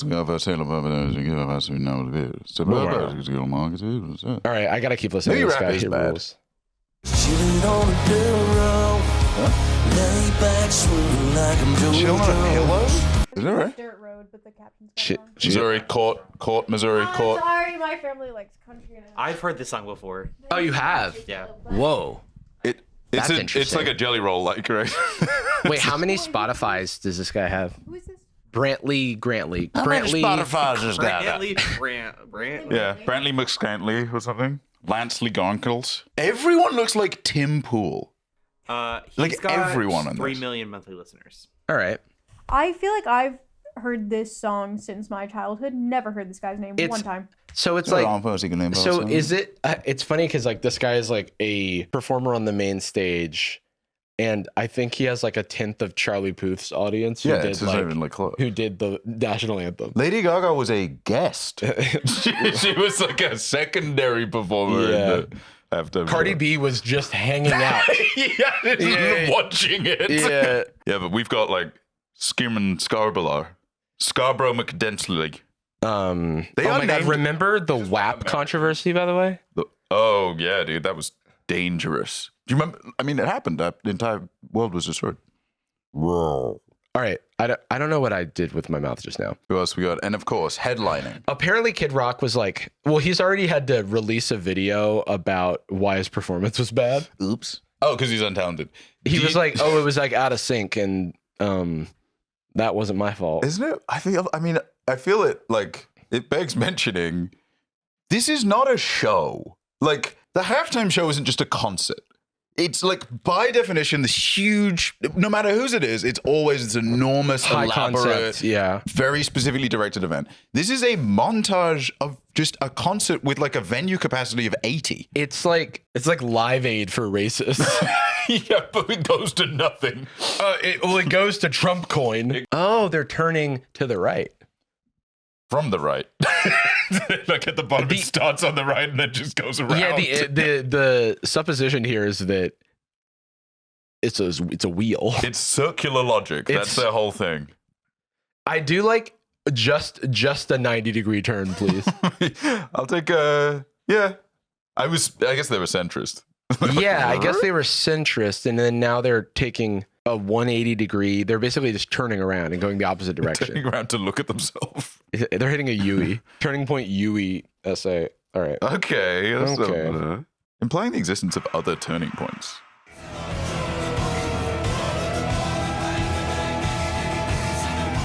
S1: I gotta keep listening to this guy. He rules.
S4: Chilling on a pillow, lay back, swinging like I'm Joe.
S2: Chilling on a pillow? Is that right?
S3: Dirt road, but the caption's
S2: Missouri court, Missouri court.
S3: Sorry, my family likes country.
S5: I've heard this song before.
S1: Oh, you have?
S5: Yeah.
S1: Whoa.
S2: It's like a jelly roll, like, right?
S1: Wait, how many Spotifys does this guy have?
S3: Who is this?
S1: Brantley.
S2: How many Spotifys this guy got?
S5: Brantley.
S2: Yeah, Brantley McScantley or something. Lance Gonkels. Everyone looks like Tim Pool.
S5: He's got
S2: everyone on
S5: 3 million monthly listeners.
S1: All right.
S3: I feel like I've heard this song since my childhood. Never heard this guy's name one time.
S1: So it's like, so is it, it's funny because like this guy is like a performer on the main stage and I think he has like a 10th of Charlie Puth's audience who did the national anthem.
S2: Lady Gaga was a guest. she was like a secondary performer.
S1: Yeah. Cardi B was just hanging out.
S2: Watching it.
S1: Yeah.
S2: Yeah, but we've got like Skirman Scarborough McDensley.
S1: Oh my God! Remember the WAP controversy, by the way?
S2: Oh yeah, dude, that was dangerous. Do you remember? I mean, it happened. The entire world was destroyed. Whoa!
S1: All right, I don't know what I did with my mouth just now.
S2: Who else we got? And of course, headlining.
S1: Apparently, Kid Rock was like, well, he's already had to release a video about why his performance was bad.
S2: Oops. Oh, because he's untalented.
S1: He was like, oh, it was like out of sync, and that wasn't my fault.
S2: Isn't it? I feel it like it begs mentioning. This is not a show. Like the halftime show isn't just a concert. It's like by definition this huge. No matter whose it is, it's always this enormous,
S1: High
S2: elaborate,
S1: concept,
S2: very specifically directed event. This is a montage of just a concert with like a venue capacity of 80.
S1: It's like Live Aid for racists.
S2: Yeah, but it goes to nothing.
S1: It goes to Trump coin. Oh, they're turning to the right.
S2: From the right. Like at the bottom, it starts on the right and then just goes around.
S1: Yeah, the supposition here is that it's a wheel.
S2: It's circular logic. That's their whole thing.
S1: I do like just a 90-degree turn, please.
S2: I'll take yeah. I guess they were centrist.
S1: Yeah, I guess they were centrist, and then now they're taking a 180-degree. They're basically just turning around and going the opposite direction.
S2: Turning around to look at themselves.
S1: They're hitting a UE. Turning point UE essay. All right.
S2: Okay. Implying the existence of other turning points.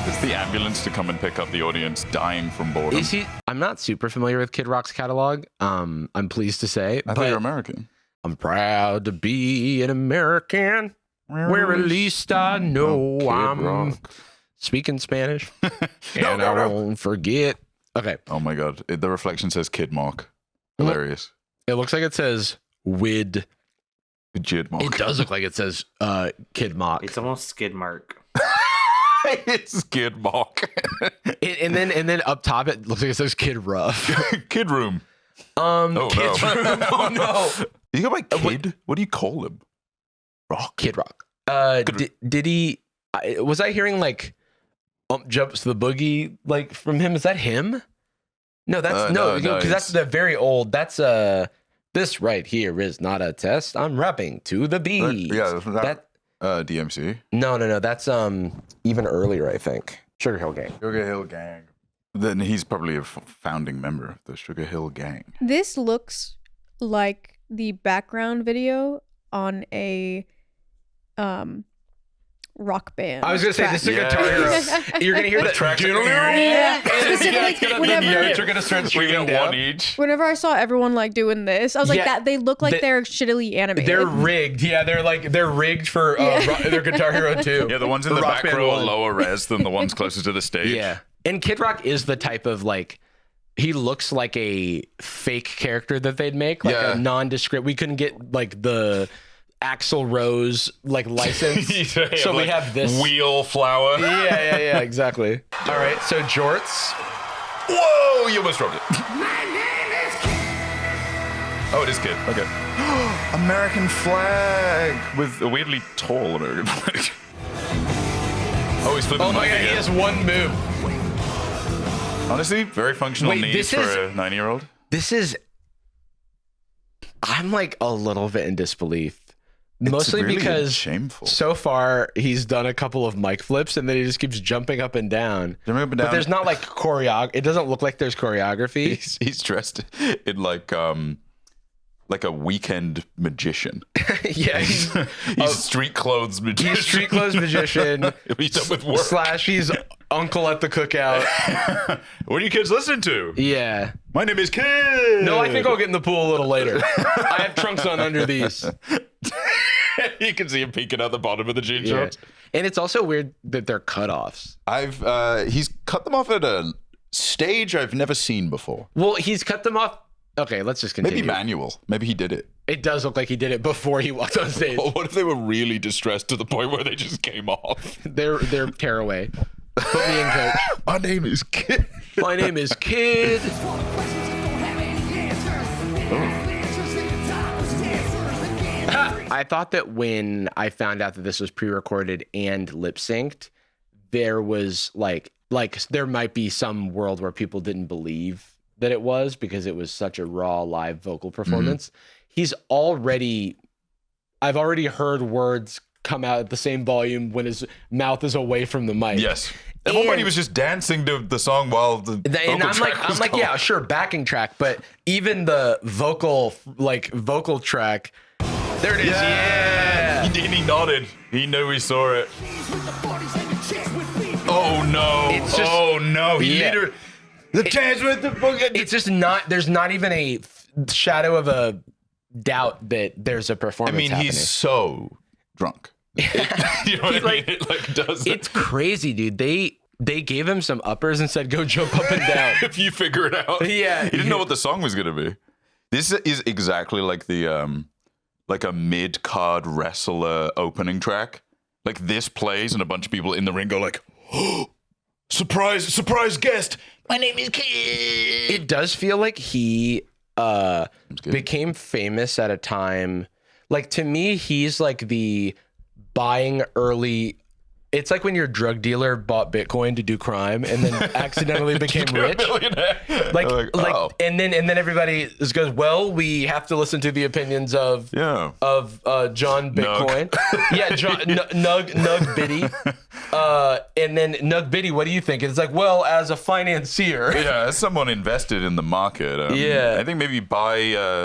S2: It's the ambulance to come and pick up the audience dying from boredom.
S1: I'm not super familiar with Kid Rock's catalog. I'm pleased to say.
S2: I thought you're American.
S1: I'm proud to be an American. Where at least I know I'm speaking Spanish. And I won't forget. Okay.
S2: Oh my God. The reflection says Kid Mark. Hilarious.
S1: It looks like it says Wid.
S2: Jid Mark.
S1: It does look like it says Kid Mark.
S5: It's almost Skid Mark.
S2: It's Kid Mark.
S1: and then up top it looks like it says Kid Rough.
S2: Kid Room.
S1: Kid's Room. Oh no.
S2: You go by Kid? What do you call him? Rock.
S1: Kid Rock. Did he? Was I hearing like jumps to the boogie like from him? Is that him? No, that's no, because that's the very old. That's this right here is not a test. I'm rapping to the beat.
S2: That DMC.
S1: No. That's even earlier, I think. Sugar Hill Gang.
S2: Sugar Hill Gang. Then he's probably a founding member of the Sugar Hill Gang.
S3: This looks like the background video on a rock band.
S1: I was gonna say this is a Guitar Hero. You're gonna hear the track.
S3: Yeah. Specifically,
S1: the notes are gonna start streaming down.
S2: One each.
S3: Whenever I saw everyone like doing this, I was like, that they look like they're shittily animated.
S1: They're rigged. Yeah, they're rigged for their Guitar Hero 2.
S2: Yeah, the ones in the back row are lower res than the ones closest to the stage.
S1: Yeah, and Kid Rock is the type of like. He looks like a fake character that they'd make, like a nondescript. We couldn't get like the Axl Rose like license, so we have this
S2: wheel flower.
S1: Yeah, exactly. All right, so jorts.
S2: Whoa, you almost dropped it. My name is Kid. Oh, it is Kid. Okay. American flag with a weirdly tall American flag. Oh, he's flipping.
S1: Oh my God, he has one move.
S2: Honestly, very functional needs for a 9-year-old.
S1: This is. I'm like a little bit in disbelief. Mostly
S2: really
S1: because
S2: shameful.
S1: So far he's done a couple of mic flips and then he just keeps jumping up and down. But there's not like it doesn't look like there's choreography.
S2: He's dressed in like a weekend magician.
S1: Yeah,
S2: he's street clothes magician.
S1: He's street clothes magician.
S2: He's done with work.
S1: / he's uncle at the cookout.
S2: What are you kids listening to?
S1: Yeah.
S2: My name is Kid.
S1: No, I think I'll get in the pool a little later. I have trunks on under these.
S2: You can see him peeking out the bottom of the jean shorts.
S1: And it's also weird that they're cutoffs.
S2: He's cut them off at a stage I've never seen before.
S1: Well, he's cut them off. Okay, let's just continue.
S2: Maybe manual. Maybe he did it.
S1: It does look like he did it before he walked on stage.
S2: Well, what if they were really distressed to the point where they just came off?
S1: They're tearaway. Put me in, coach.
S2: My name is Kid.
S1: My name is Kid. I thought that when I found out that this was pre-recorded and lip-synced, there was like there might be some world where people didn't believe that it was because it was such a raw live vocal performance. I've already heard words come out at the same volume when his mouth is away from the mic.
S2: Yes. At one point he was just dancing to the song while the vocal track was going.
S1: Yeah, sure, backing track, but even the vocal track There it is. Yeah.
S2: He nodded. He knew he saw it. Oh no.
S1: It's just,
S2: oh no. He
S1: yeah.
S2: literally. The chance with the fucking.
S1: It's just not. There's not even a shadow of a doubt that there's a performance.
S2: I mean,
S1: happening.
S2: he's so drunk. You know what I mean? It like does.
S1: It's crazy, dude. They gave him some uppers and said, "Go jump up and down."
S2: If you figure it out.
S1: Yeah.
S2: He didn't know what the song was gonna be. This is exactly like the like a mid-card wrestler opening track. Like this plays and a bunch of people in the ring go like, "Oh, surprise guest. My name is Kid."
S1: It does feel like he became famous at a time. Like, to me, he's like the buying early. It's like when your drug dealer bought Bitcoin to do crime and then accidentally became rich. Like,
S2: oh.
S1: and then everybody just goes, well, we have to listen to the opinions of John Bitcoin. Yeah, John Nug Biddy. And then Nug Biddy, what do you think? And it's like, well, as a financier.
S2: Yeah, as someone invested in the market, I think maybe buy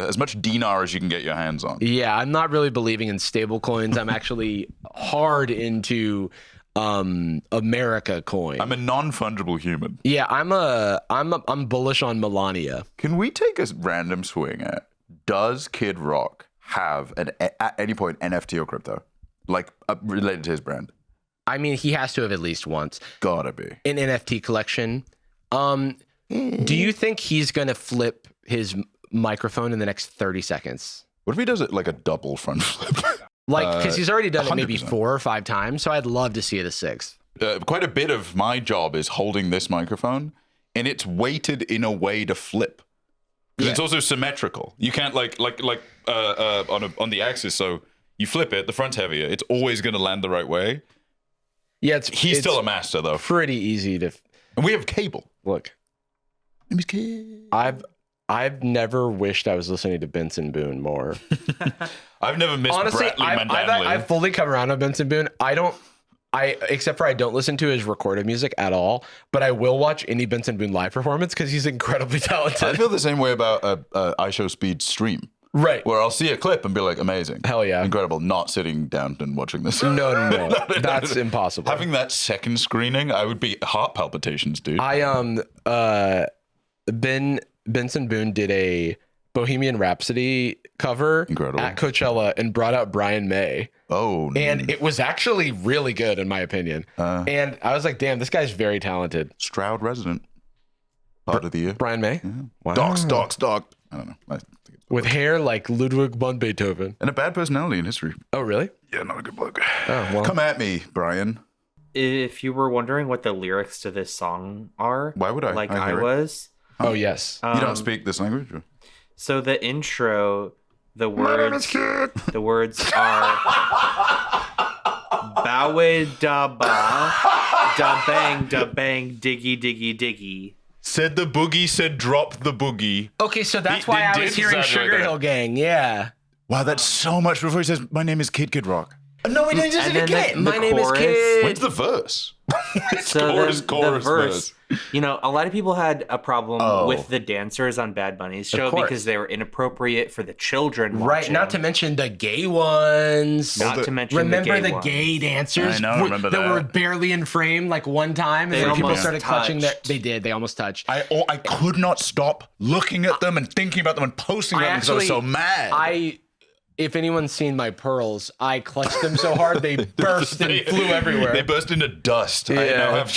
S2: as much dinar as you can get your hands on.
S1: Yeah, I'm not really believing in stable coins. I'm actually hard into America coin.
S2: I'm a non-fungible human.
S1: Yeah, I'm bullish on Melania.
S2: Can we take a random swing at, does Kid Rock have at any point NFT or crypto, like related to his brand?
S1: I mean, he has to have at least once.
S2: Gotta be.
S1: An NFT collection. Do you think he's gonna flip his microphone in the next 30 seconds?
S2: What if he does it like a double front flip?
S1: Like, because he's already done it maybe
S2: 100%.
S1: 4 or 5 times, so I'd love to see the 6th.
S2: Quite a bit of my job is holding this microphone, and it's weighted in a way to flip. Because it's also symmetrical. You can't like on the axis. So you flip it, the front's heavier. It's always going to land the right way.
S1: Yeah,
S2: He's still a master though.
S1: Pretty easy to.
S2: And we have cable.
S1: Look, I've never wished I was listening to Benson Boone more.
S2: I've never missed
S1: Honestly,
S2: Bradley
S1: I've fully come around on Benson Boone. Except for I don't listen to his recorded music at all, but I will watch any Benson Boone live performance because he's incredibly talented.
S2: I feel the same way about iShowSpeed stream.
S1: Right.
S2: Where I'll see a clip and be like, amazing.
S1: Hell yeah.
S2: Incredible. Not sitting down and watching this.
S1: No. That's impossible.
S2: Having that second screening, I would be heart palpitations, dude.
S1: Benson Boone did a Bohemian Rhapsody cover at Coachella and brought out Brian May.
S2: Oh,
S1: and it was actually really good in my opinion. And I was like, damn, this guy's very talented.
S2: Stroud resident. Part of the year.
S1: Brian May.
S2: Yeah.
S1: Wow.
S2: Doc. I don't know.
S1: With hair like Ludwig von Beethoven.
S2: And a bad personality in history.
S1: Oh, really?
S2: Yeah, not a good bloke.
S1: Oh, well.
S2: Come at me, Brian.
S5: If you were wondering what the lyrics to this song are,
S2: why would I?
S5: Like I was.
S1: Oh, yes.
S2: You don't speak this language? Or?
S5: So the intro, the words are Bowie da ba, da bang, diggy, diggy, diggy.
S2: Said the boogie, said drop the boogie.
S1: Okay, so that's why I was hearing Sugar Hill Gang. Yeah.
S2: Wow, that's so much before he says, my name is Kid Rock.
S1: No, he doesn't again. My name is
S5: chorus.
S1: Kid.
S2: When's the verse?
S5: So the verse. You know, a lot of people had a problem with the dancers on Bad Bunny's show because they were inappropriate for the children watching.
S1: Right, not to mention the gay ones. Remember the gay dancers?
S2: I know, remember
S1: that were barely in frame like one time, and then people started clutching their. They did. They almost touched.
S2: I could not stop looking at them and thinking about them and posting about them because I was so mad.
S1: If anyone's seen my pearls, I clutched them so hard they burst and flew everywhere.
S2: They burst into dust. Yeah. I now have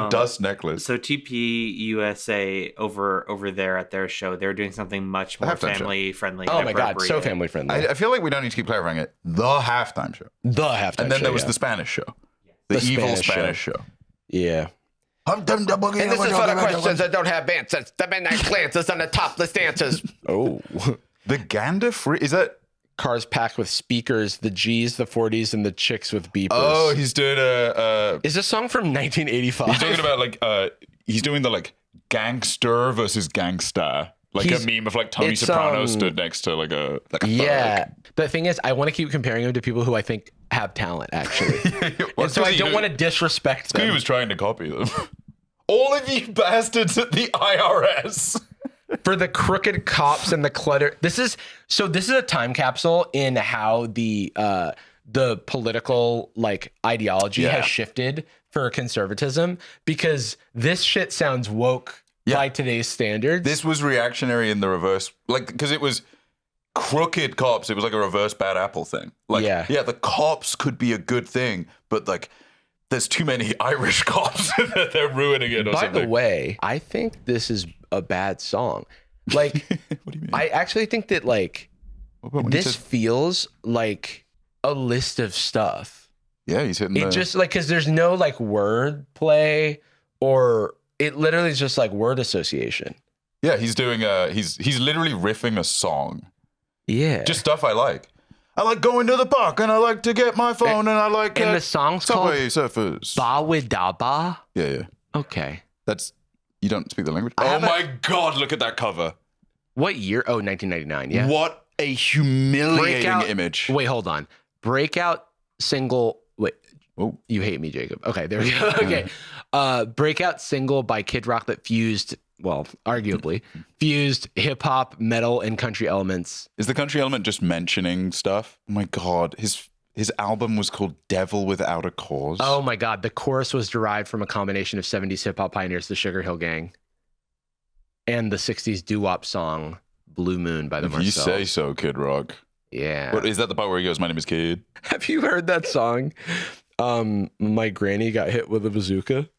S2: a dust necklace.
S5: So TPUSA over there at their show, they're doing something much more family friendly.
S1: Oh my god, so family friendly.
S2: I feel like we don't need to keep clarifying it. The halftime show.
S1: And
S2: then there was the Spanish show. The evil Spanish show.
S1: Yeah. And this is for the questions that don't have answers. The midnight glances on the topless dancers. Oh.
S2: The Gander Free, is that
S1: cars packed with speakers, the G's, the 40s, and the chicks with beepers?
S2: Oh, he's doing
S1: Is this song from 1985?
S2: He's talking about like he's doing the like gangster versus gangsta. Like a meme of like Tony Soprano stood next to like a
S1: yeah. The thing is, I want to keep comparing him to people who I think have talent actually. And so I don't want to disrespect them.
S2: He was trying to copy them. All of you bastards at the IRS.
S1: For the crooked cops and the clutter. This is a time capsule in how the political like ideology has shifted for conservatism, because this shit sounds woke by today's standards.
S2: This was reactionary in the reverse, like, because it was crooked cops. It was like a reverse Bad Apple thing. Like, the cops could be a good thing, but like, there's too many Irish cops that they're ruining it. By
S1: the way, I think this is a bad song. Like,
S2: what do you mean?
S1: I actually think that like this feels like a list of stuff.
S2: Yeah, he's hitting.
S1: Just like, because there's no like word play, or it literally is just like word association.
S2: Yeah, he's doing he's literally riffing a song.
S1: Yeah,
S2: just stuff I like. I like going to the park, and I like to get my phone, and I like.
S1: And the song's
S2: Subway
S1: called
S2: Surfers.
S1: Bawidaba.
S2: Yeah.
S1: Okay.
S2: You don't speak the language. Oh my God! Look at that cover.
S1: What year? Oh, 1999. Yeah.
S2: What a humiliating image.
S1: Wait, hold on. Breakout single. Wait. Oh, you hate me, Jacob. Okay, there we go. Okay. Breakout single by Kid Rock that fused. Well, arguably, fused hip-hop, metal, and country elements.
S2: Is the country element just mentioning stuff? Oh my God. His album was called Devil Without a Cause.
S1: Oh my God. The chorus was derived from a combination of 70s hip-hop pioneers, the Sugar Hill Gang, and the 60s doo-wop song, Blue Moon by the Marcells.
S2: You say so, Kid Rock.
S1: Yeah.
S2: What, is that the part where he goes, my name is Kid?
S1: Have you heard that song? My granny got hit with a bazooka.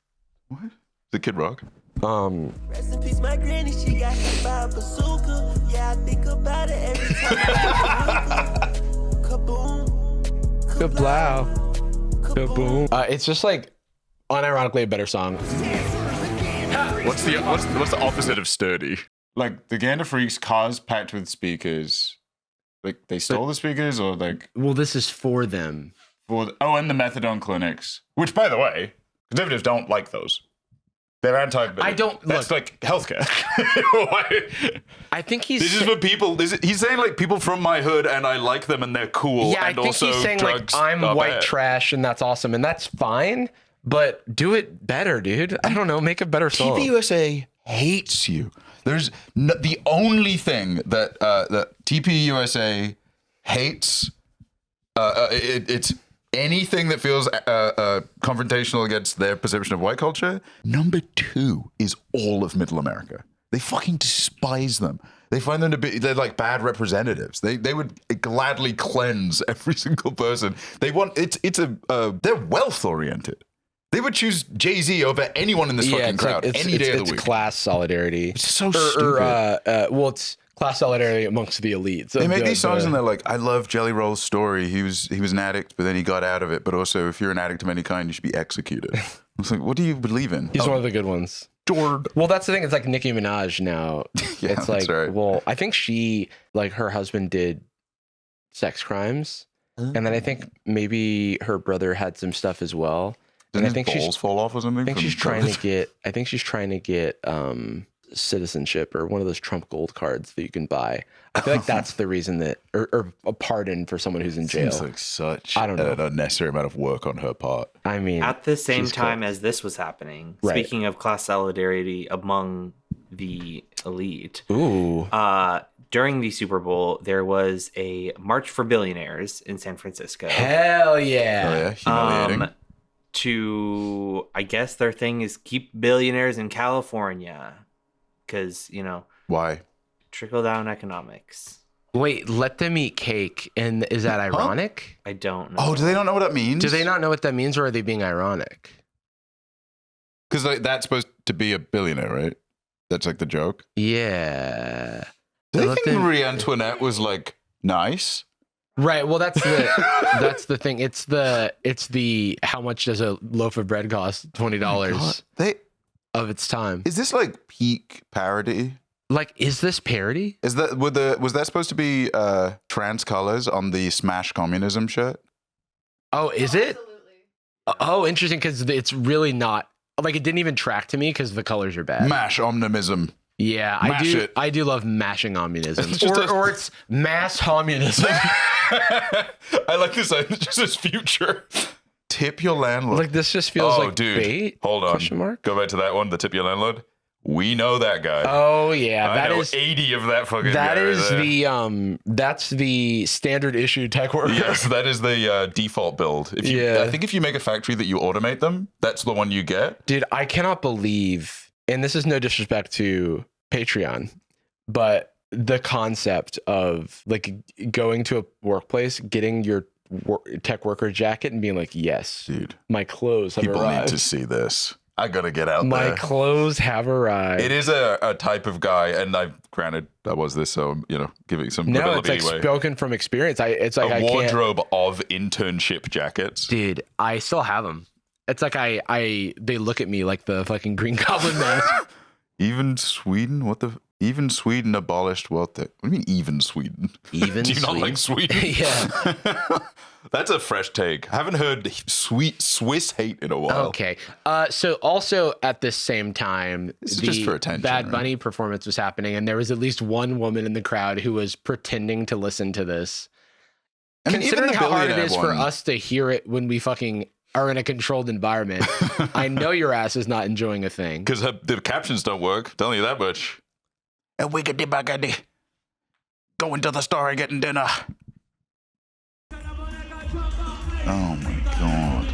S2: What? Is it Kid Rock?
S4: Rest in peace, my granny, she got hit by a bazooka. Yeah, I think about it every time. Kaboom.
S1: Kablow. Kaboom. It's just like unironically a better song.
S2: What's the opposite of sturdy? Like the Gander Freaks cars packed with speakers. Like they stole the speakers, or like.
S1: Well, this is for them.
S2: And the methadone clinics, which, by the way, conservatives don't like those. They're anti. That's like healthcare.
S1: I think
S2: This is for people. He's saying like people from my hood, and I like them, and they're cool.
S1: Yeah,
S2: and
S1: I think he's saying like I'm white trash, and that's awesome, and that's fine. But do it better, dude. I don't know. Make a better song.
S2: TPUSA hates you. There's the only thing that that TPUSA hates. It's anything that feels confrontational against their perception of white culture. Number 2 is all of Middle America. They fucking despise them. They find them to be, they're like bad representatives. They would gladly cleanse every single person. They want, they're wealth oriented. They would choose Jay-Z over anyone in this fucking crowd any day of the week.
S1: It's class solidarity.
S2: It's so stupid.
S1: It's class solidarity amongst the elites.
S2: They make these songs and they're like, I love Jelly Roll's story. He was an addict, but then he got out of it. But also, if you're an addict of any kind, you should be executed. I was like, what do you believe in?
S1: He's one of the good ones.
S2: Jord.
S1: Well, that's the thing. It's like Nicki Minaj now.
S2: Yeah,
S1: it's like,
S2: that's right.
S1: Well, I think she, like, her husband did sex crimes. And then I think maybe her brother had some stuff as well.
S2: Didn't his balls fall off or something?
S1: I think she's trying to get citizenship or one of those Trump gold cards that you can buy. I feel like that's the reason that, or a pardon for someone who's in jail.
S2: Seems like such
S1: an
S2: unnecessary amount of work on her part.
S1: I mean,
S5: at the same time as this was happening, speaking of class solidarity among the elite, during the Super Bowl, there was a March for Billionaires in San Francisco.
S1: Hell yeah.
S2: Oh, yeah. Humiliating.
S5: I guess their thing is keep billionaires in California. Because,
S2: why?
S5: Trickle down economics.
S1: Wait, let them eat cake. And is that ironic?
S5: I don't know.
S2: Oh, do they not know what that means?
S1: Do they not know what that means, or are they being ironic?
S2: Because that's supposed to be a billionaire, right? That's like the joke?
S1: Yeah.
S2: Do they think Marie Antoinette was like nice?
S1: Right. Well, that's the thing. It's the how much does a loaf of bread cost? $20 of its time.
S2: Is this like peak parody?
S1: Like, is this parody?
S2: Was that supposed to be trans colors on the Smash Communism shirt?
S1: Oh, is it? Absolutely. Oh, interesting, because it's really not. Like, it didn't even track to me because the colors are bad.
S2: Mash omnimism.
S1: Yeah, I do love mashing omnism. Or it's mass homunism.
S2: I like this. It's just this future. Tip your landlord.
S1: Like, this just feels like
S2: dude,
S1: bait.
S2: Hold on.
S1: Question mark?
S2: Go back to that one. The tip your landlord. We know that guy.
S1: Oh yeah,
S2: I know 80 of that fucking guy.
S1: That is the that's the standard issue tech worker.
S2: Yes, that is the default build. I think if you make a factory that you automate them, that's the one you get.
S1: Dude, I cannot believe, and this is no disrespect to Patreon, but the concept of like going to a workplace, getting your tech worker jacket and being like, yes,
S2: dude,
S1: my clothes have
S2: arrived. People need to see this. I gotta get out there.
S1: My clothes have arrived.
S2: It is a type of guy, and granted, I was this, so giving some credibility.
S1: No, it's like
S2: away.
S1: Spoken from experience. It's like
S2: a wardrobe of internship jackets.
S1: Dude, I still have them. It's like they look at me like the fucking Green Goblin mask.
S2: Even Sweden? Even Sweden abolished wealth. What do you mean, even Sweden?
S1: Even
S2: Do you not like Sweden?
S1: Yeah.
S2: That's a fresh take. I haven't heard Swiss hate in a while.
S1: Okay. So also at the same time,
S2: just for attention,
S1: Bad Bunny performance was happening, and there was at least one woman in the crowd who was pretending to listen to this. I mean, considering how hard it is for us to hear it when we fucking are in a controlled environment, I know your ass is not enjoying a thing.
S2: Because the captions don't work. I'm telling you that much. And we could go into the store and getting dinner. Oh my god.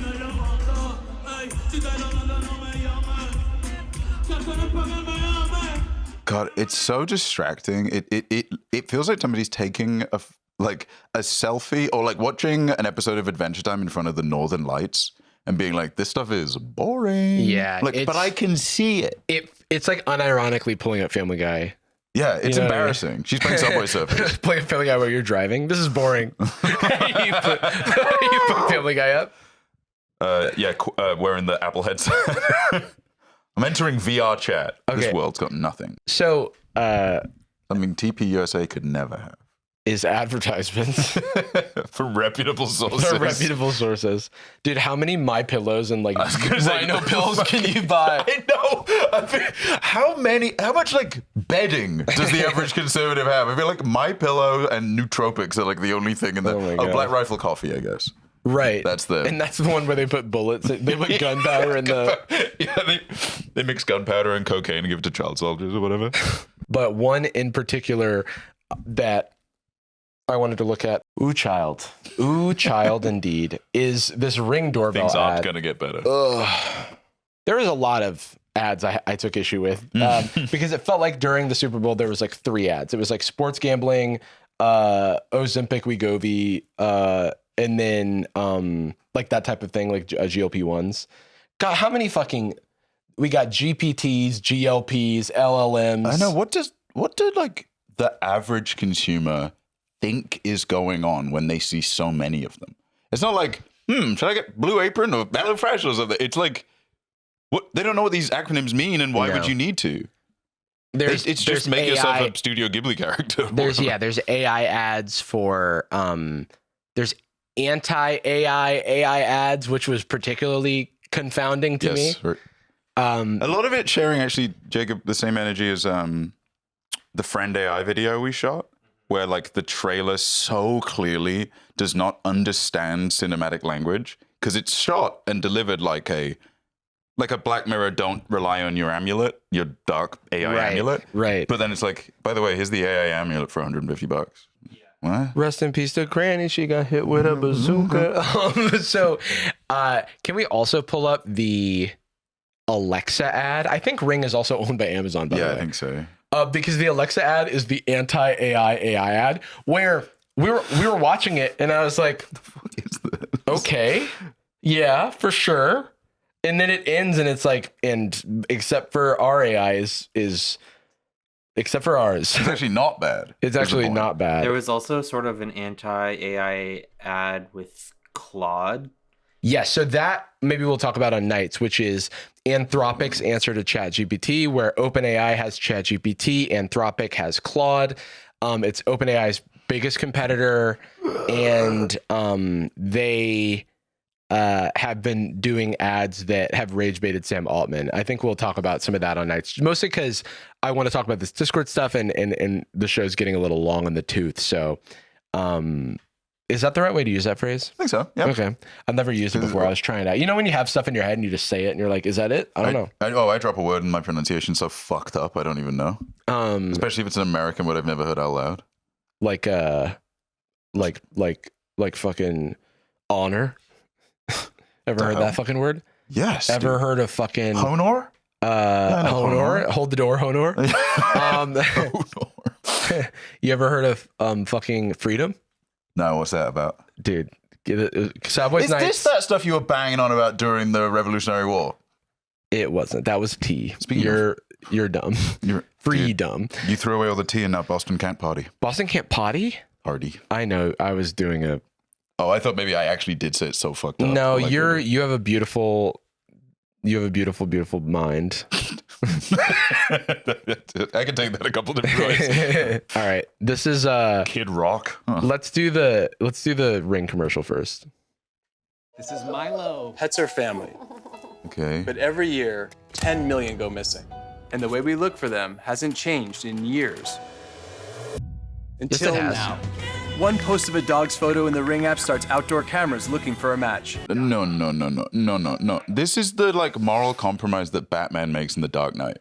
S2: God, it's so distracting. It feels like somebody's taking a selfie or like watching an episode of Adventure Time in front of the Northern Lights and being like, this stuff is boring.
S1: Yeah.
S2: But I can see it.
S1: It's like unironically pulling up Family Guy.
S2: Yeah, it's embarrassing. I mean? She's playing Subway Surfers.
S1: Playing Family Guy while you're driving. This is boring. you put Family Guy up.
S2: Wearing the Apple headset. I'm entering VR chat. Okay. This world's got nothing.
S1: So,
S2: something TPUSA could never have.
S1: Is advertisements
S2: from reputable sources.
S1: Dude, how many My Pillows and like Rhino pills can you buy?
S2: I know. How much like bedding does the average conservative have? I feel like My Pillow and nootropics are like the only thing in the Black Rifle coffee, I guess.
S1: Right.
S2: That's the
S1: one where they put bullets. They put gunpowder in the.
S2: They mix gunpowder and cocaine and give it to child soldiers or whatever.
S1: But one in particular that I wanted to look at. Ooh, child indeed, is this Ring doorbell
S2: Things aren't
S1: ad.
S2: Gonna get better.
S1: There was a lot of ads I took issue with because it felt like during the Super Bowl there was like 3 ads. It was like sports gambling, Ozempic, Wegovy, and then like that type of thing, like GLP-1s. God, how many fucking we got GPTs, GLPs, LLMs.
S2: I know. What did like the average consumer think is going on when they see so many of them? It's not like, should I get Blue Apron or HelloFresh or something? It's like, what, they don't know what these acronyms mean, and why would you need to? It's just make yourself a Studio Ghibli character.
S1: There's AI ads for there's anti-AI ads, which was particularly confounding to me.
S2: Right. A lot of it sharing actually, Jacob, the same energy as the Friend AI video we shot, where like the trailer so clearly does not understand cinematic language because it's shot and delivered like a Black Mirror, don't rely on your amulet, your dark AI amulet.
S1: Right.
S2: But then it's like, by the way, here's the AI amulet for $150. Yeah. What?
S1: Rest in peace to Granny. She got hit with a bazooka. So can we also pull up the Alexa ad? I think Ring is also owned by Amazon, by the way.
S2: Yeah, I think so.
S1: Because the Alexa ad is the anti-AI ad, where we were watching it, and I was like,
S2: "The fuck is this?"
S1: Okay, yeah, for sure. And then it ends, and it's like, and except for our AI is except for ours,
S2: it's actually not bad.
S1: It's actually not bad.
S5: There was also sort of an anti-AI ad with Claude.
S1: Yes, so that maybe we'll talk about on Nightz, which is Anthropic's answer to ChatGPT, where OpenAI has ChatGPT, Anthropic has Claude. It's OpenAI's biggest competitor, and they have been doing ads that have rage baited Sam Altman. I think we'll talk about some of that on Nightz, mostly because I want to talk about this Discord stuff, and the show's getting a little long in the tooth. So Is that the right way to use that phrase?
S2: I think so. Yeah.
S1: Okay. I've never used it before. I was trying it out. You know when you have stuff in your head and you just say it and you're like, is that it? I don't know.
S2: I drop a word and my pronunciation's so fucked up. I don't even know. Especially if it's an American word I've never heard out loud.
S1: Like fucking honor. Ever heard that fucking word?
S2: Yes.
S1: Ever heard of fucking
S2: honor?
S1: Honor. Hold the door, honor.
S2: Honor.
S1: You ever heard of fucking freedom? No,
S2: what's that about?
S1: Dude, Sad Boyz Nightz.
S2: Is this that stuff you were banging on about during the Revolutionary War?
S1: It wasn't. That was tea. You're dumb. You're dumb.
S2: You threw away all the tea in that Boston can't potty.
S1: Boston can't potty?
S2: Hardy.
S1: I know. I was doing a...
S2: Oh, I thought maybe I actually did say it so fucked up.
S1: No, you have a beautiful mind.
S2: I can take that a couple different ways.
S1: All right. This is
S2: Kid Rock. Huh.
S1: Let's do the Ring commercial first.
S6: This is Milo. Pets are family.
S2: Okay.
S6: But every year, 10 million go missing. And the way we look for them hasn't changed in years. Until now. One post of a dog's photo in the Ring app starts outdoor cameras looking for a match.
S2: No. This is the like moral compromise that Batman makes in The Dark Knight.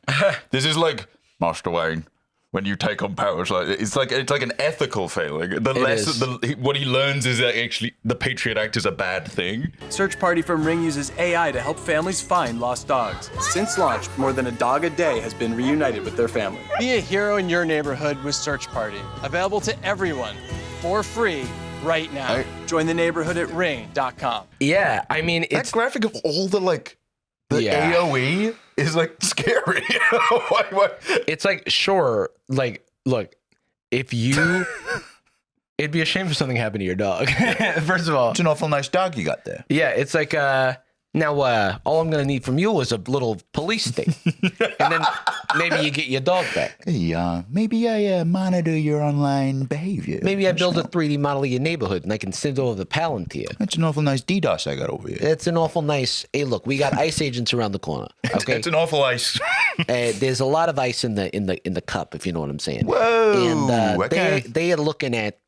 S2: This is like Master Wayne. When you take on powers, it's like an ethical failing. What he learns is that actually the Patriot Act is a bad thing.
S6: Search Party from Ring uses AI to help families find lost dogs. Since launch, more than a dog a day has been reunited with their family. Be a hero in your neighborhood with Search Party. Available to everyone for free right now. Join the neighborhood at ring.com.
S1: Yeah, I mean,
S2: it's that graphic of all the AOE is like scary. What?
S1: It's like, sure, like, look, if you, it'd be a shame if something happened to your dog. First of all,
S2: it's an awful nice dog you got there.
S1: Yeah, it's like, now all I'm gonna need from you is a little police state, and then maybe you get your dog back.
S2: Hey, maybe I monitor your online behavior.
S1: Maybe I build a 3D model of your neighborhood and I can send it over the Palantir.
S2: That's an awful nice DDoS I got over here.
S1: It's an awful nice. Hey, look, we got ICE agents around the corner. Okay,
S2: it's an awful ice.
S1: There's a lot of ice in the cup, if you know what I'm saying.
S2: Whoa!
S1: And they are looking at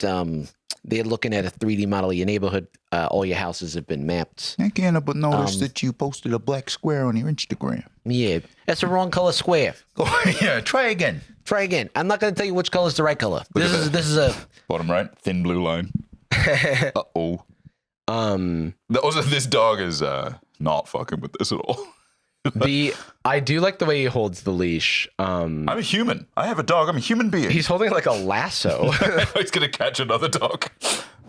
S1: They're looking at a 3D model of your neighborhood. All your houses have been mapped.
S2: I can't help but notice that you posted a black square on your Instagram.
S1: Yeah, that's the wrong color square.
S2: Oh, yeah, try again.
S1: Try again. I'm not going to tell you which color is the right color. This is a
S2: bottom right, thin blue line. Uh-oh. Also, this dog is not fucking with this at all.
S1: I do like the way he holds the leash.
S2: I'm a human. I have a dog. I'm a human being.
S1: He's holding like a lasso.
S2: He's gonna catch another dog.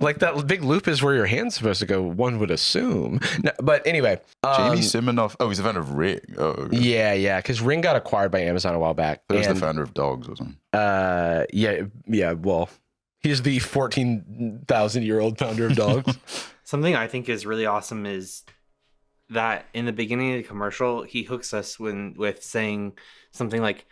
S1: Like that big loop is where your hand's supposed to go. One would assume. No, but anyway,
S2: Jamie Siminoff. Oh, he's the founder of Ring. Oh, okay.
S1: Yeah. Because Ring got acquired by Amazon a while back.
S2: But he was the founder of Dogs, wasn't he?
S1: Yeah. Well, he's the 14,000-year-old founder of Dogs.
S5: Something I think is really awesome is that in the beginning of the commercial, he hooks us with saying something like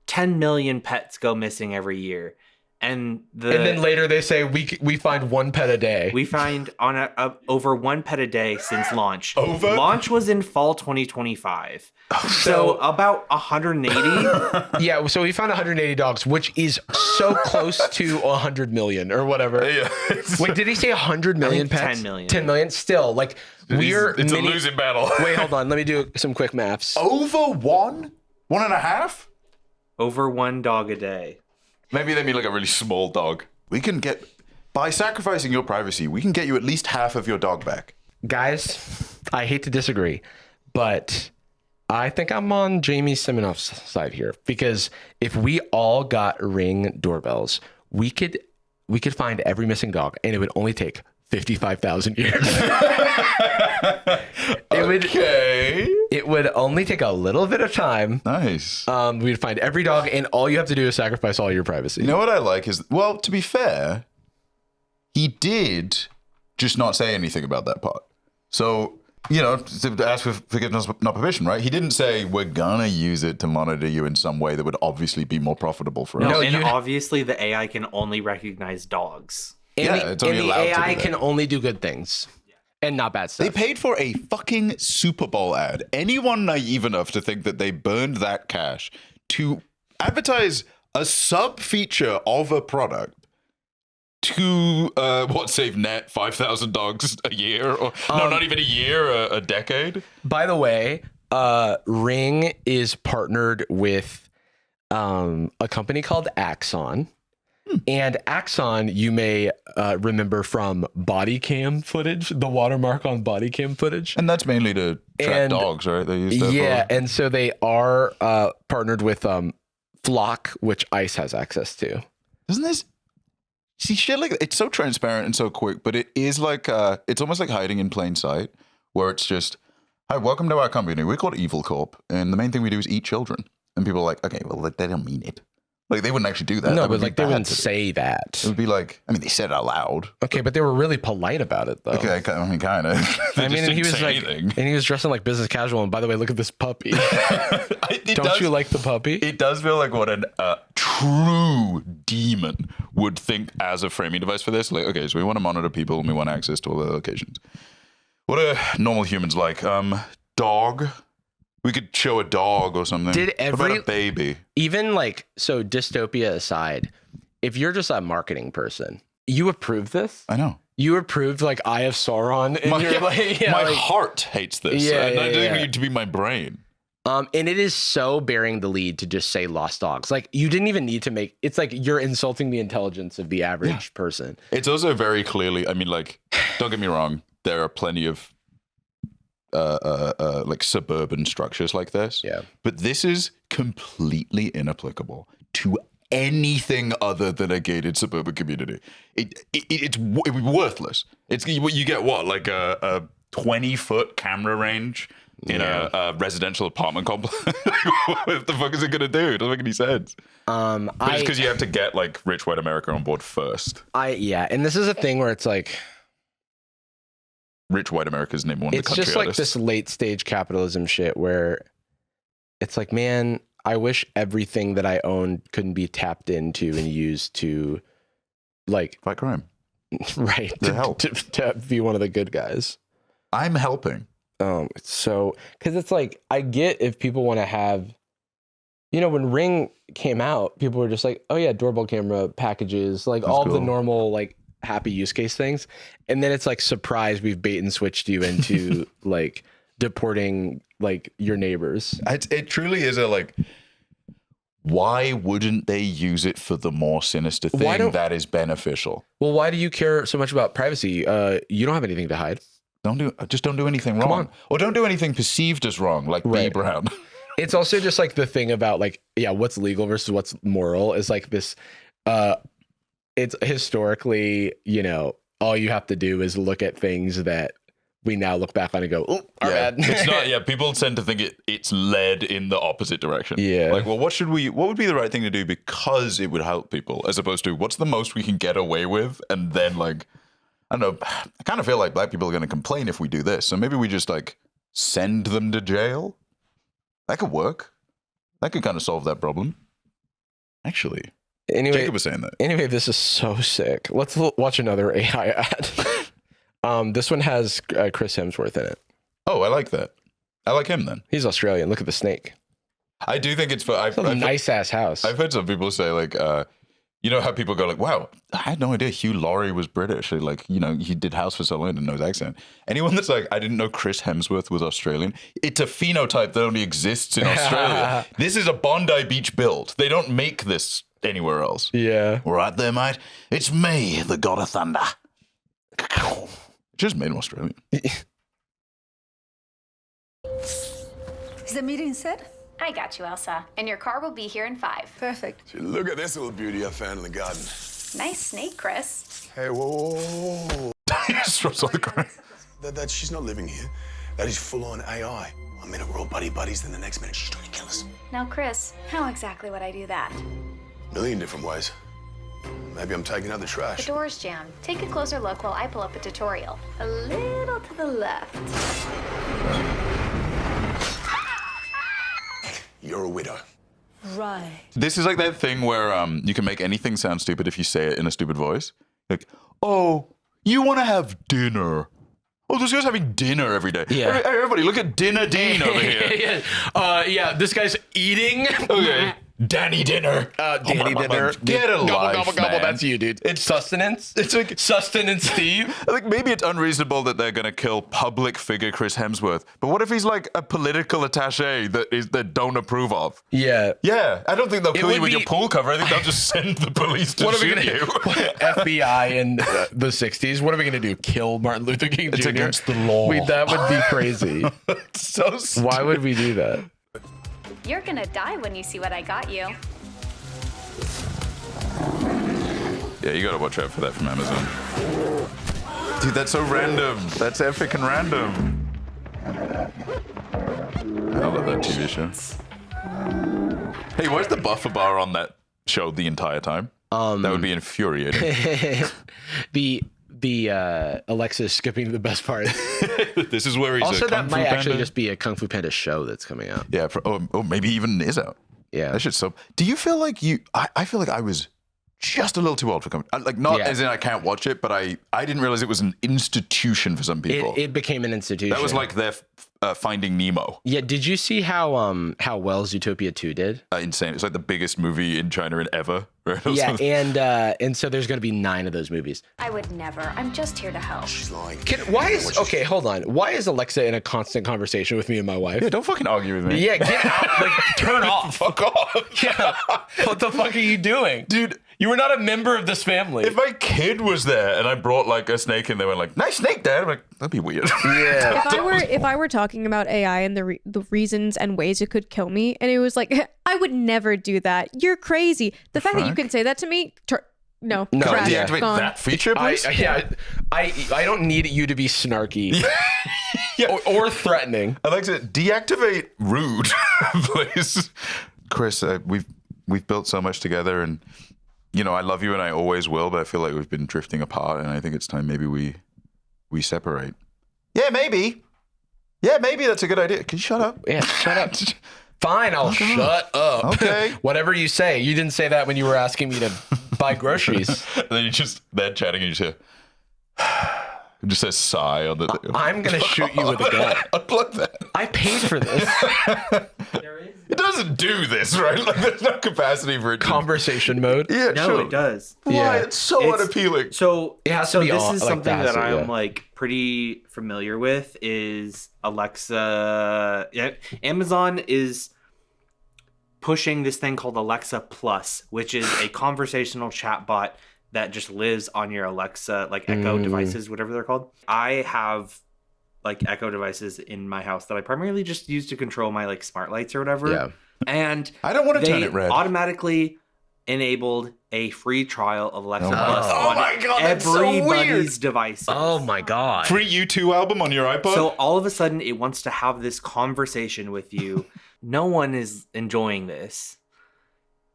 S5: 10 million pets go missing every year. And
S1: then later they say we find one pet a day.
S5: We find over one pet a day since launch.
S2: Over?
S5: Launch was in fall 2025. So about 180.
S1: Yeah, so we found 180 dogs, which is so close to 100 million or whatever.
S2: Yeah.
S1: Wait, did he say 100 million pets?
S5: 10 million.
S1: 10 million? Still, like,
S2: it's a losing battle.
S1: Wait, hold on. Let me do some quick maths.
S2: Over one? 1.5?
S5: Over one dog a day.
S2: Maybe they mean like a really small dog. By sacrificing your privacy, we can get you at least half of your dog back.
S1: Guys, I hate to disagree, but I think I'm on Jamie Siminoff's side here, because if we all got Ring doorbells, we could find every missing dog, and it would only take 55,000 years. It would only take a little bit of time.
S2: Nice.
S1: We'd find every dog, and all you have to do is sacrifice all your privacy.
S2: You know what I like is, well, to be fair, he did just not say anything about that part. So, to ask for forgiveness, not permission, right? He didn't say, we're gonna use it to monitor you in some way that would obviously be more profitable for us.
S5: No, and obviously the AI can only recognize dogs.
S1: And the AI can only do good things. And not bad stuff.
S2: They paid for a fucking Super Bowl ad. Anyone naive enough to think that they burned that cash to advertise a sub-feature of a product save net 5,000 dogs a year, or no, not even a year, a decade.
S1: By the way, Ring is partnered with a company called Axon. And Axon, you may remember from body cam footage, the watermark on body cam footage.
S2: And that's mainly to track dogs, right? They use that for.
S1: And so they are partnered with Flock, which ICE has access to.
S2: Doesn't this... See, shit like... It's so transparent and so quick, but it is like... it's almost like hiding in plain sight, where it's just, hi, welcome to our company. We're called Evil Corp, and the main thing we do is eat children. And people are like, okay, well, they don't mean it. Like, they wouldn't actually do that.
S1: No, but like, they wouldn't say that.
S2: It would be like, I mean, they said it out loud.
S1: Okay, but they were really polite about it, though.
S2: Okay, I mean, kind of.
S1: I mean, and he was like, and he was dressing like business casual. And by the way, look at this puppy. Don't you like the puppy?
S2: It does feel like what a true demon would think as a framing device for this. Like, okay, so we want to monitor people and we want access to all their locations. What are normal humans like? Dog. We could show a dog or something.
S1: What about
S2: a baby?
S1: Even like, so dystopia aside, if you're just a marketing person, you approve this?
S2: I know.
S1: You approved like Eye of Sauron. And
S2: my heart hates this. I don't even need to be my brain.
S1: And it is so bearing the lead to just say lost dogs. Like, you didn't even need to make, it's like you're insulting the intelligence of the average person.
S2: It's also very clearly, I mean, like, don't get me wrong, there are plenty of like suburban structures like this.
S1: Yeah.
S2: But this is completely inapplicable to anything other than a gated suburban community. It's worthless. You get what, like a 20-foot camera range in a residential apartment complex? What the fuck is it gonna do? It doesn't make any sense. But it's because you have to get like rich white America on board first.
S1: And this is a thing where it's like,
S2: rich white America's number one.
S1: It's just like this late stage capitalism shit where it's like, man, I wish everything that I own couldn't be tapped into and used to like
S2: fight crime.
S1: Right. To be one of the good guys.
S2: I'm helping.
S1: So, because it's like, I get if people want to have, you know, when Ring came out, people were just like, oh yeah, doorbell camera packages, like all the normal, like, happy use case things. And then it's like, surprise, we've bait and switched you into like deporting like your neighbors.
S2: It truly is a like, why wouldn't they use it for the more sinister thing that is beneficial?
S1: Well, why do you care so much about privacy? You don't have anything to hide.
S2: Just don't do anything wrong. Or don't do anything perceived as wrong, like B. Brown.
S1: It's also just like the thing about like, what's legal versus what's moral is like this, it's historically, you know, all you have to do is look at things that we now look back on and go, oh, our bad.
S2: It's not, people tend to think it's led in the opposite direction.
S1: Yeah.
S2: Like, well, what would be the right thing to do because it would help people, as opposed to what's the most we can get away with? And then like, I don't know, I kind of feel like black people are going to complain if we do this. So maybe we just like send them to jail. That could work. That could kind of solve that problem. Actually.
S1: Anyway,
S2: Jacob was saying that.
S1: Anyway, this is so sick. Let's watch another AI ad. This one has Chris Hemsworth in it.
S2: Oh, I like that. I like him then.
S1: He's Australian. Look at the snake.
S2: I do think it's fun.
S1: A nice ass house.
S2: I've heard some people say like, you know how people go like, wow, I had no idea Hugh Laurie was British. Like, you know, he did House for so long and didn't know his accent. Anyone that's like, I didn't know Chris Hemsworth was Australian. It's a phenotype that only exists in Australia. This is a Bondi Beach build. They don't make this anywhere else.
S1: Yeah.
S2: Right there, mate. It's me, the God of Thunder. Just made him Australian.
S7: Is the meeting set?
S8: I got you, Elsa. And your car will be here in 5.
S7: Perfect.
S9: Look at this little beauty I found in the garden.
S8: Nice snake, Chris.
S9: Hey, whoa.
S2: Just drops on the ground.
S9: That she's not living here. That is full-on AI. One minute we're all buddies, then the next minute she's trying to kill us.
S8: Now, Chris, how exactly would I do that?
S9: A million different ways. Maybe I'm taking out the trash.
S8: The door's jammed. Take a closer look while I pull up a tutorial. A little to the left.
S9: You're a widow.
S7: Right.
S2: This is like that thing where you can make anything sound stupid if you say it in a stupid voice. Like, oh, you want to have dinner. Oh, this guy's having dinner every day.
S1: Yeah.
S2: Hey, everybody, look at Dinner Dean over here.
S1: Yeah, this guy's eating.
S2: Okay. Danny dinner.
S1: Danny dinner.
S2: Get a life,
S1: gobble, gobble.
S2: man.
S1: That's you, dude. It's sustenance.
S2: It's like
S1: sustenance, Steve.
S2: I think maybe it's unreasonable that they're going to kill public figure Chris Hemsworth, but what if he's like a political attaché that don't approve of?
S1: Yeah.
S2: Yeah, I don't think they'll kill you with your pool cover. I think they'll just send the police to shoot you.
S1: FBI in the 60s. What are we going to do? Kill Martin Luther King Jr.?
S2: It's against the law.
S1: That would be crazy.
S2: It's so stupid.
S1: Why would we do that?
S8: You're gonna die when you see what I got you.
S2: Yeah, you gotta watch out for that from Amazon. Dude, that's so random. That's epic and random. I love that TV show. Hey, where's the buffer bar on that show the entire time? That would be infuriating.
S1: The Alexa skipping to the best part.
S2: This is where he's
S1: also,
S2: a Kung
S1: that
S2: Fu
S1: might
S2: Panda.
S1: actually just be a Kung Fu Panda show that's coming out.
S2: Yeah, or maybe even is out.
S1: Yeah.
S2: That shit's so. Do you feel like I feel like I was just a little too old for Kung Fu. Like, not as in I can't watch it, but I didn't realize it was an institution for some people.
S1: It became an institution.
S2: That was like their Finding Nemo.
S1: Yeah, did you see how Wells Zootopia 2 did?
S2: Insane. It's like the biggest movie in China ever. Right?
S1: Yeah, and so there's going to be 9 of those movies.
S8: I would never. I'm just here to help.
S9: She's lying.
S1: Okay, hold on. Why is Alexa in a constant conversation with me and my wife?
S2: Yeah, don't fucking argue with me.
S1: Yeah, get out. Like, turn off.
S2: Fuck off.
S1: Yeah. What the fuck are you doing?
S2: Dude,
S1: you were not a member of this family.
S2: if my kid was there and I brought like a snake and they went like, nice snake, Dad, I'm like, that'd be weird.
S1: Yeah.
S3: If I were talking about AI and the reasons and ways it could kill me, and it was like, I would never do that. You're crazy. The fact that you can say that to me, no. Trash,
S2: deactivate
S3: gone.
S2: that feature, please.
S1: I don't need you to be snarky or threatening.
S2: Alexa, deactivate rude, please. Chris, we've built so much together, and you know I love you and I always will, but I feel like we've been drifting apart, and I think it's time maybe we separate. Yeah, maybe that's a good idea. Can you shut up?
S1: Yeah, shut up. Fine, I'll shut up.
S2: Okay.
S1: Whatever you say. You didn't say that when you were asking me to buy groceries.
S2: And then they're chatting and you say, it just says sigh on the thing.
S1: I'm going to shoot you with a gun.
S2: Unplug that.
S1: I paid for this.
S2: It doesn't do this, right? Like there's no capacity for it.
S1: Conversation mode.
S2: Yeah,
S5: No,
S2: sure.
S5: it does.
S2: Why?
S1: Yeah.
S2: It's so unappealing.
S5: So
S1: It has to be
S5: this
S1: on-
S5: is
S1: like
S5: something
S1: that,
S5: that
S1: so,
S5: I'm
S1: yeah.
S5: like pretty familiar with is Alexa. Yeah, Amazon is pushing this thing called Alexa Plus, which is a conversational chatbot that just lives on your Alexa, like Echo devices, whatever they're called. I have like Echo devices in my house that I primarily just use to control my like smart lights or whatever.
S1: Yeah.
S5: And
S2: I don't want to
S5: they
S2: turn it red.
S5: automatically enabled a free trial of Alexa
S2: my
S5: Plus
S2: God.
S5: on
S2: Oh my God, that's so
S5: everybody's devices.
S1: Oh my God.
S2: Free U2 album on your iPod?
S5: So all of a sudden it wants to have this conversation with you. No one is enjoying this.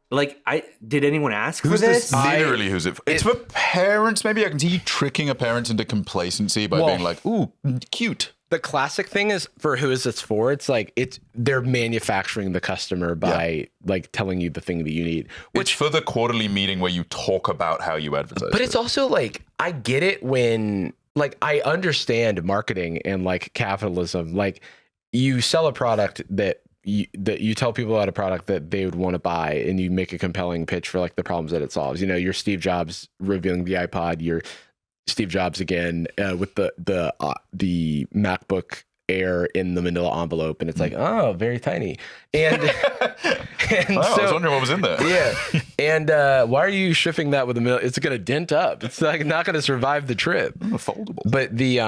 S5: Like, did anyone ask for this?
S2: Literally, who's it? It's for parents. Maybe I can see you tricking a parent into complacency by being like, "Ooh, cute."
S1: The classic thing is for who is this for? It's like they're manufacturing the customer by like telling you the thing that you need.
S2: Which for the quarterly meeting where you talk about how you advertise.
S1: But it's also like I get it when like I understand marketing and like capitalism. Like you sell a product that you tell people about a product that they would want to buy, and you make a compelling pitch for like the problems that it solves. You know, you're Steve Jobs revealing the iPod. You're Steve Jobs again with the MacBook Air in the manila envelope, and it's like, oh, very tiny. And, and
S2: wow,
S1: so,
S2: I was wondering what was in there.
S1: Yeah. And why are you shipping that with it's going to dent up. It's like not going to survive the trip.
S2: Foldable.
S1: But the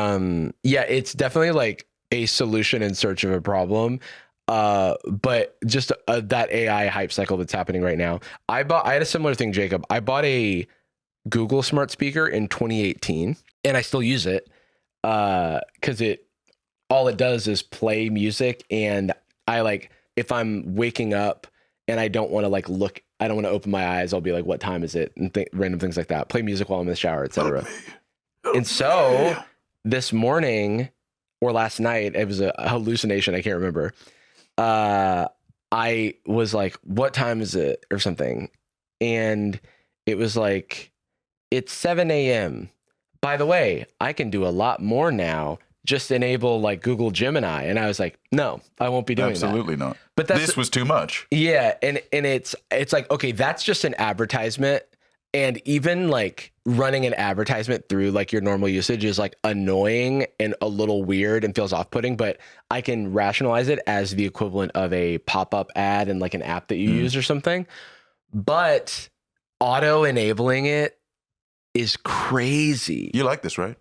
S1: it's definitely like a solution in search of a problem. But just that AI hype cycle that's happening right now. I had a similar thing, Jacob. I bought a Google smart speaker in 2018, and I still use it because all it does is play music, and I like if I'm waking up and I don't want to like look, I don't want to open my eyes, I'll be like, what time is it? And random things like that. Play music while I'm in the shower, etc. And so this morning or last night, it was a hallucination. I can't remember. I was like, what time is it or something? And it was like, it's 7 a.m. By the way, I can do a lot more now just enable like Google Gemini. And I was like, no, I won't be doing
S2: Absolutely
S1: that.
S2: not.
S1: But
S2: this was too much.
S1: Yeah. And it's like, okay, that's just an advertisement. And even like running an advertisement through like your normal usage is like annoying and a little weird and feels off-putting, but I can rationalize it as the equivalent of a pop-up ad in like an app that you use or something. But auto enabling it is crazy.
S2: You like this, right?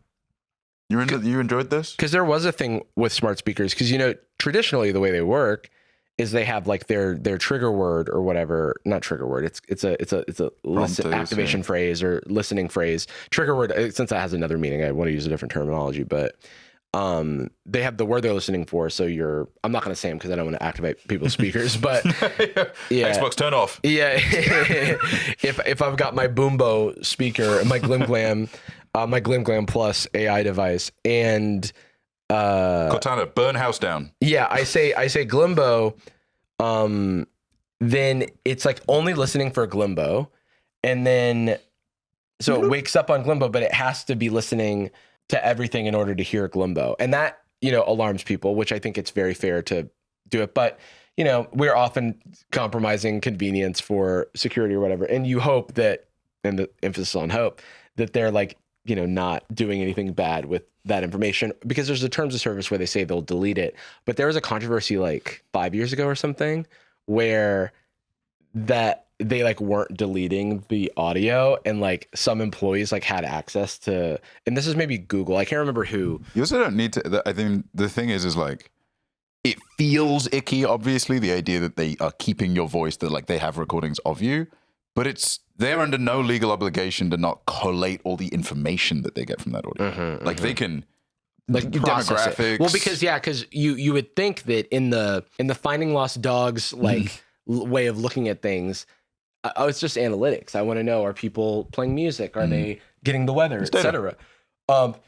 S2: You enjoyed this?
S1: Because there was a thing with smart speakers, because you know traditionally the way they work is they have like their trigger word or whatever, not trigger word. It's a activation phrase or listening phrase. Trigger word, since that has another meaning, I want to use a different terminology, but they have the word they're listening for. So I'm not going to say them because I don't want to activate people's speakers, but yeah.
S2: Xbox turn off.
S1: Yeah. if I've got my Boombo speaker, my Glim Plus AI device, and
S2: Cortana, burn house down.
S1: Yeah, I say Glimbo, then it's like only listening for Glimbo, and then so it wakes up on Glimbo, but it has to be listening to everything in order to hear Glimbo, and that alarms people, which I think it's very fair to do it, but we're often compromising convenience for security or whatever, and you hope that, and the emphasis on hope, that they're like not doing anything bad with that information, because there's the terms of service where they say they'll delete it. But there was a controversy like 5 years ago or something where that they like weren't deleting the audio, and like some employees like had access to, and this is maybe Google, I can't remember who.
S2: You also don't need to, I think the thing is like, it feels icky, obviously, the idea that they are keeping your voice, that like they have recordings of you, but they're under no legal obligation to not collate all the information that they get from that audio. They can
S1: like
S2: demographics.
S1: Well, because you would think that in the Finding Lost Dogs like way of looking at things, it's just analytics. I want to know, are people playing music? Are they getting the weather, etc.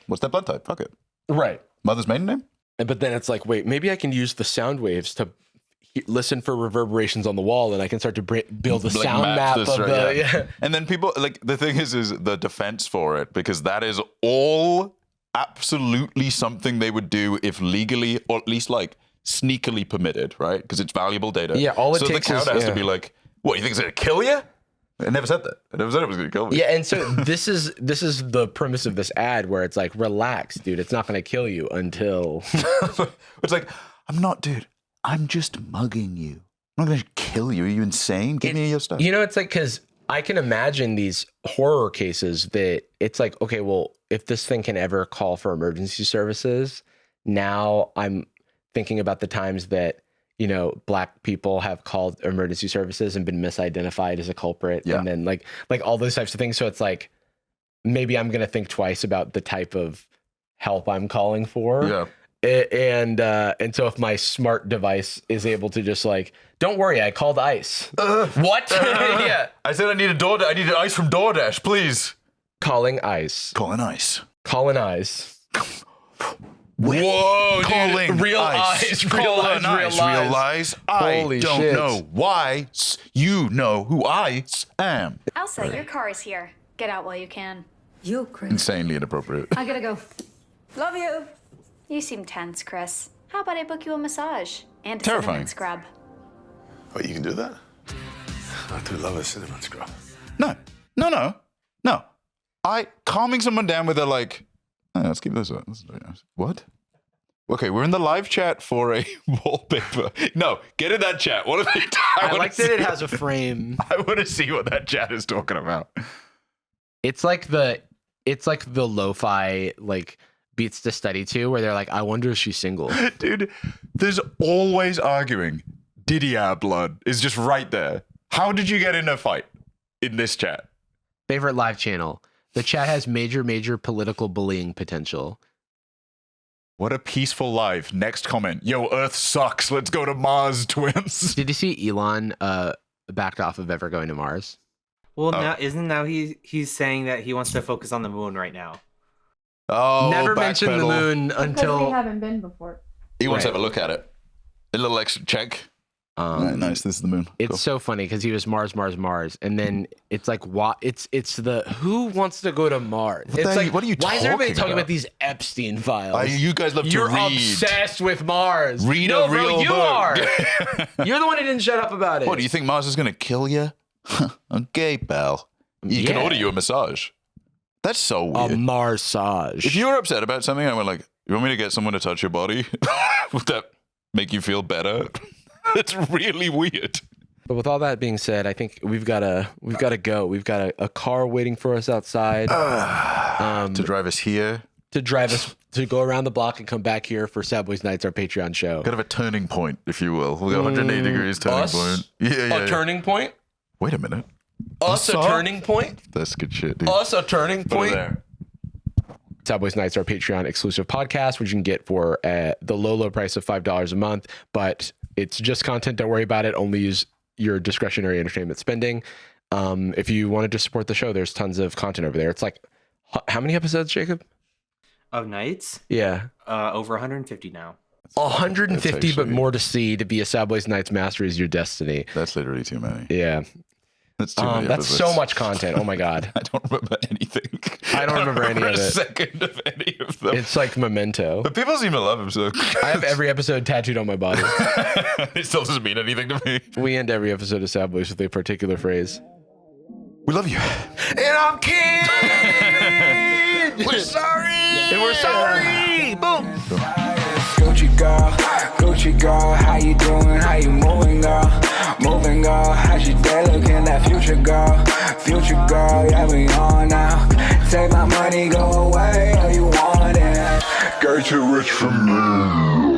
S2: What's their blood type? Fuck it.
S1: Right.
S2: Mother's maiden name?
S1: But then it's like, wait, maybe I can use the sound waves to listen for reverberations on the wall, and I can start to build a sound map of the. Yeah.
S2: And then people like, the thing is the defense for it, because that is all absolutely something they would do if legally, or at least like sneakily permitted, right? Because it's valuable data.
S1: Yeah, all it takes
S2: the counter has to be like, what, you think it's gonna kill you? I never said that. I never said it was gonna kill me.
S1: Yeah, and so this is the premise of this ad, where it's like, relax, dude, it's not gonna kill you until.
S2: It's like, I'm just mugging you. I'm not gonna kill you. Are you insane? Give me your stuff.
S1: It's like, because I can imagine these horror cases that it's like, okay, well, if this thing can ever call for emergency services, now I'm thinking about the times that Black people have called emergency services and been misidentified as a culprit, and then like all those types of things. So it's like, maybe I'm gonna think twice about the type of help I'm calling for.
S2: Yeah.
S1: And so if my smart device is able to just like, don't worry, I called ICE. What? Yeah.
S2: I said I needed ice from DoorDash, please.
S1: Calling ICE.
S2: Calling ICE.
S1: Calling ICE.
S2: Whoa,
S1: calling
S2: dude.
S1: real eyes.
S2: Realize I
S1: Holy
S2: don't
S1: shit.
S2: know why you know who I am.
S8: Elsa, your car is here. Get out while you can.
S7: You, Chris.
S2: Insanely inappropriate.
S7: I gotta go. Love you.
S8: You seem tense, Chris. How about I book you a massage and a
S2: Terrifying.
S8: cinnamon scrub?
S9: Oh, you can do that? I do love a cinnamon scrub.
S2: No. Calming someone down with a like, let's keep this up. This is very nice. What? Okay, we're in the live chat for a wallpaper. No, get in that chat. What are they?
S1: I like that it has a frame.
S2: I want to see what that chat is talking about.
S1: It's like the lo-fi like beats to study to, where they're like, I wonder if she's single.
S2: Dude, there's always arguing. Didier blood is just right there. How did you get in a fight in this chat?
S1: Favorite live channel. The chat has major political bullying potential.
S2: What a peaceful life. Next comment. Yo, Earth sucks. Let's go to Mars, twins.
S1: Did you see Elon backed off of ever going to Mars?
S5: Well, now he's saying that he wants to focus on the moon right now.
S2: Oh,
S1: never mentioned the moon until
S3: we haven't been before.
S2: He wants to have a look at it. A little extra check. Nice. This is the moon.
S1: It's so funny because he was Mars, and then it's like, it's the who wants to go to Mars? It's like,
S2: what are you?
S1: Why is everybody talking about these Epstein files?
S2: You guys love to read.
S1: You're obsessed with Mars.
S2: Read a real book.
S1: You are. You're the one who didn't shut up about it.
S2: What do you think? Mars is gonna kill you? Okay, pal. You can order you a massage. That's so weird.
S1: A massage.
S2: If you were upset about something, I went like, you want me to get someone to touch your body? Would that make you feel better? It's really weird.
S1: But with all that being said, I think we've got to go. We've got a car waiting for us outside
S2: to drive us here.
S1: To go around the block and come back here for Sad Boyz Nightz, our Patreon show.
S2: Kind of a turning point, if you will. We'll go 180 degrees turning point. Yeah.
S1: Turning point?
S2: Wait a minute.
S1: Turning point?
S2: That's good shit, dude.
S1: A turning point?
S2: There.
S1: Sad Boyz Nightz, our Patreon exclusive podcast, which you can get for the low price of $5 a month. But it's just content. Don't worry about it. Only use your discretionary entertainment spending. If you wanted to support the show, there's tons of content over there. It's like, how many episodes, Jacob?
S5: Of Nights?
S1: Yeah.
S5: Over 150 now.
S1: 150, but more to see. To be a Sad Boyz Nightz master is your destiny.
S2: That's literally too many.
S1: Yeah.
S2: That's too many.
S1: That's so much content. Oh my God.
S2: I don't remember anything.
S1: I don't remember any of it.
S2: A second of any of them.
S1: It's like Memento.
S2: But people seem to love him, so.
S1: I have every episode tattooed on my body.
S2: It still doesn't mean anything to me.
S1: We end every episode of Sad Boyz with a particular phrase.
S2: We love you.
S1: And I'm kidding. We're sorry. And we're sorry. Boom.
S10: Gucci girl, how you doing? How you moving, girl? Moving, girl. How's your day looking? That future girl, yeah, we on now. Take my money, go away, all you want it.
S9: Girl, too rich for me.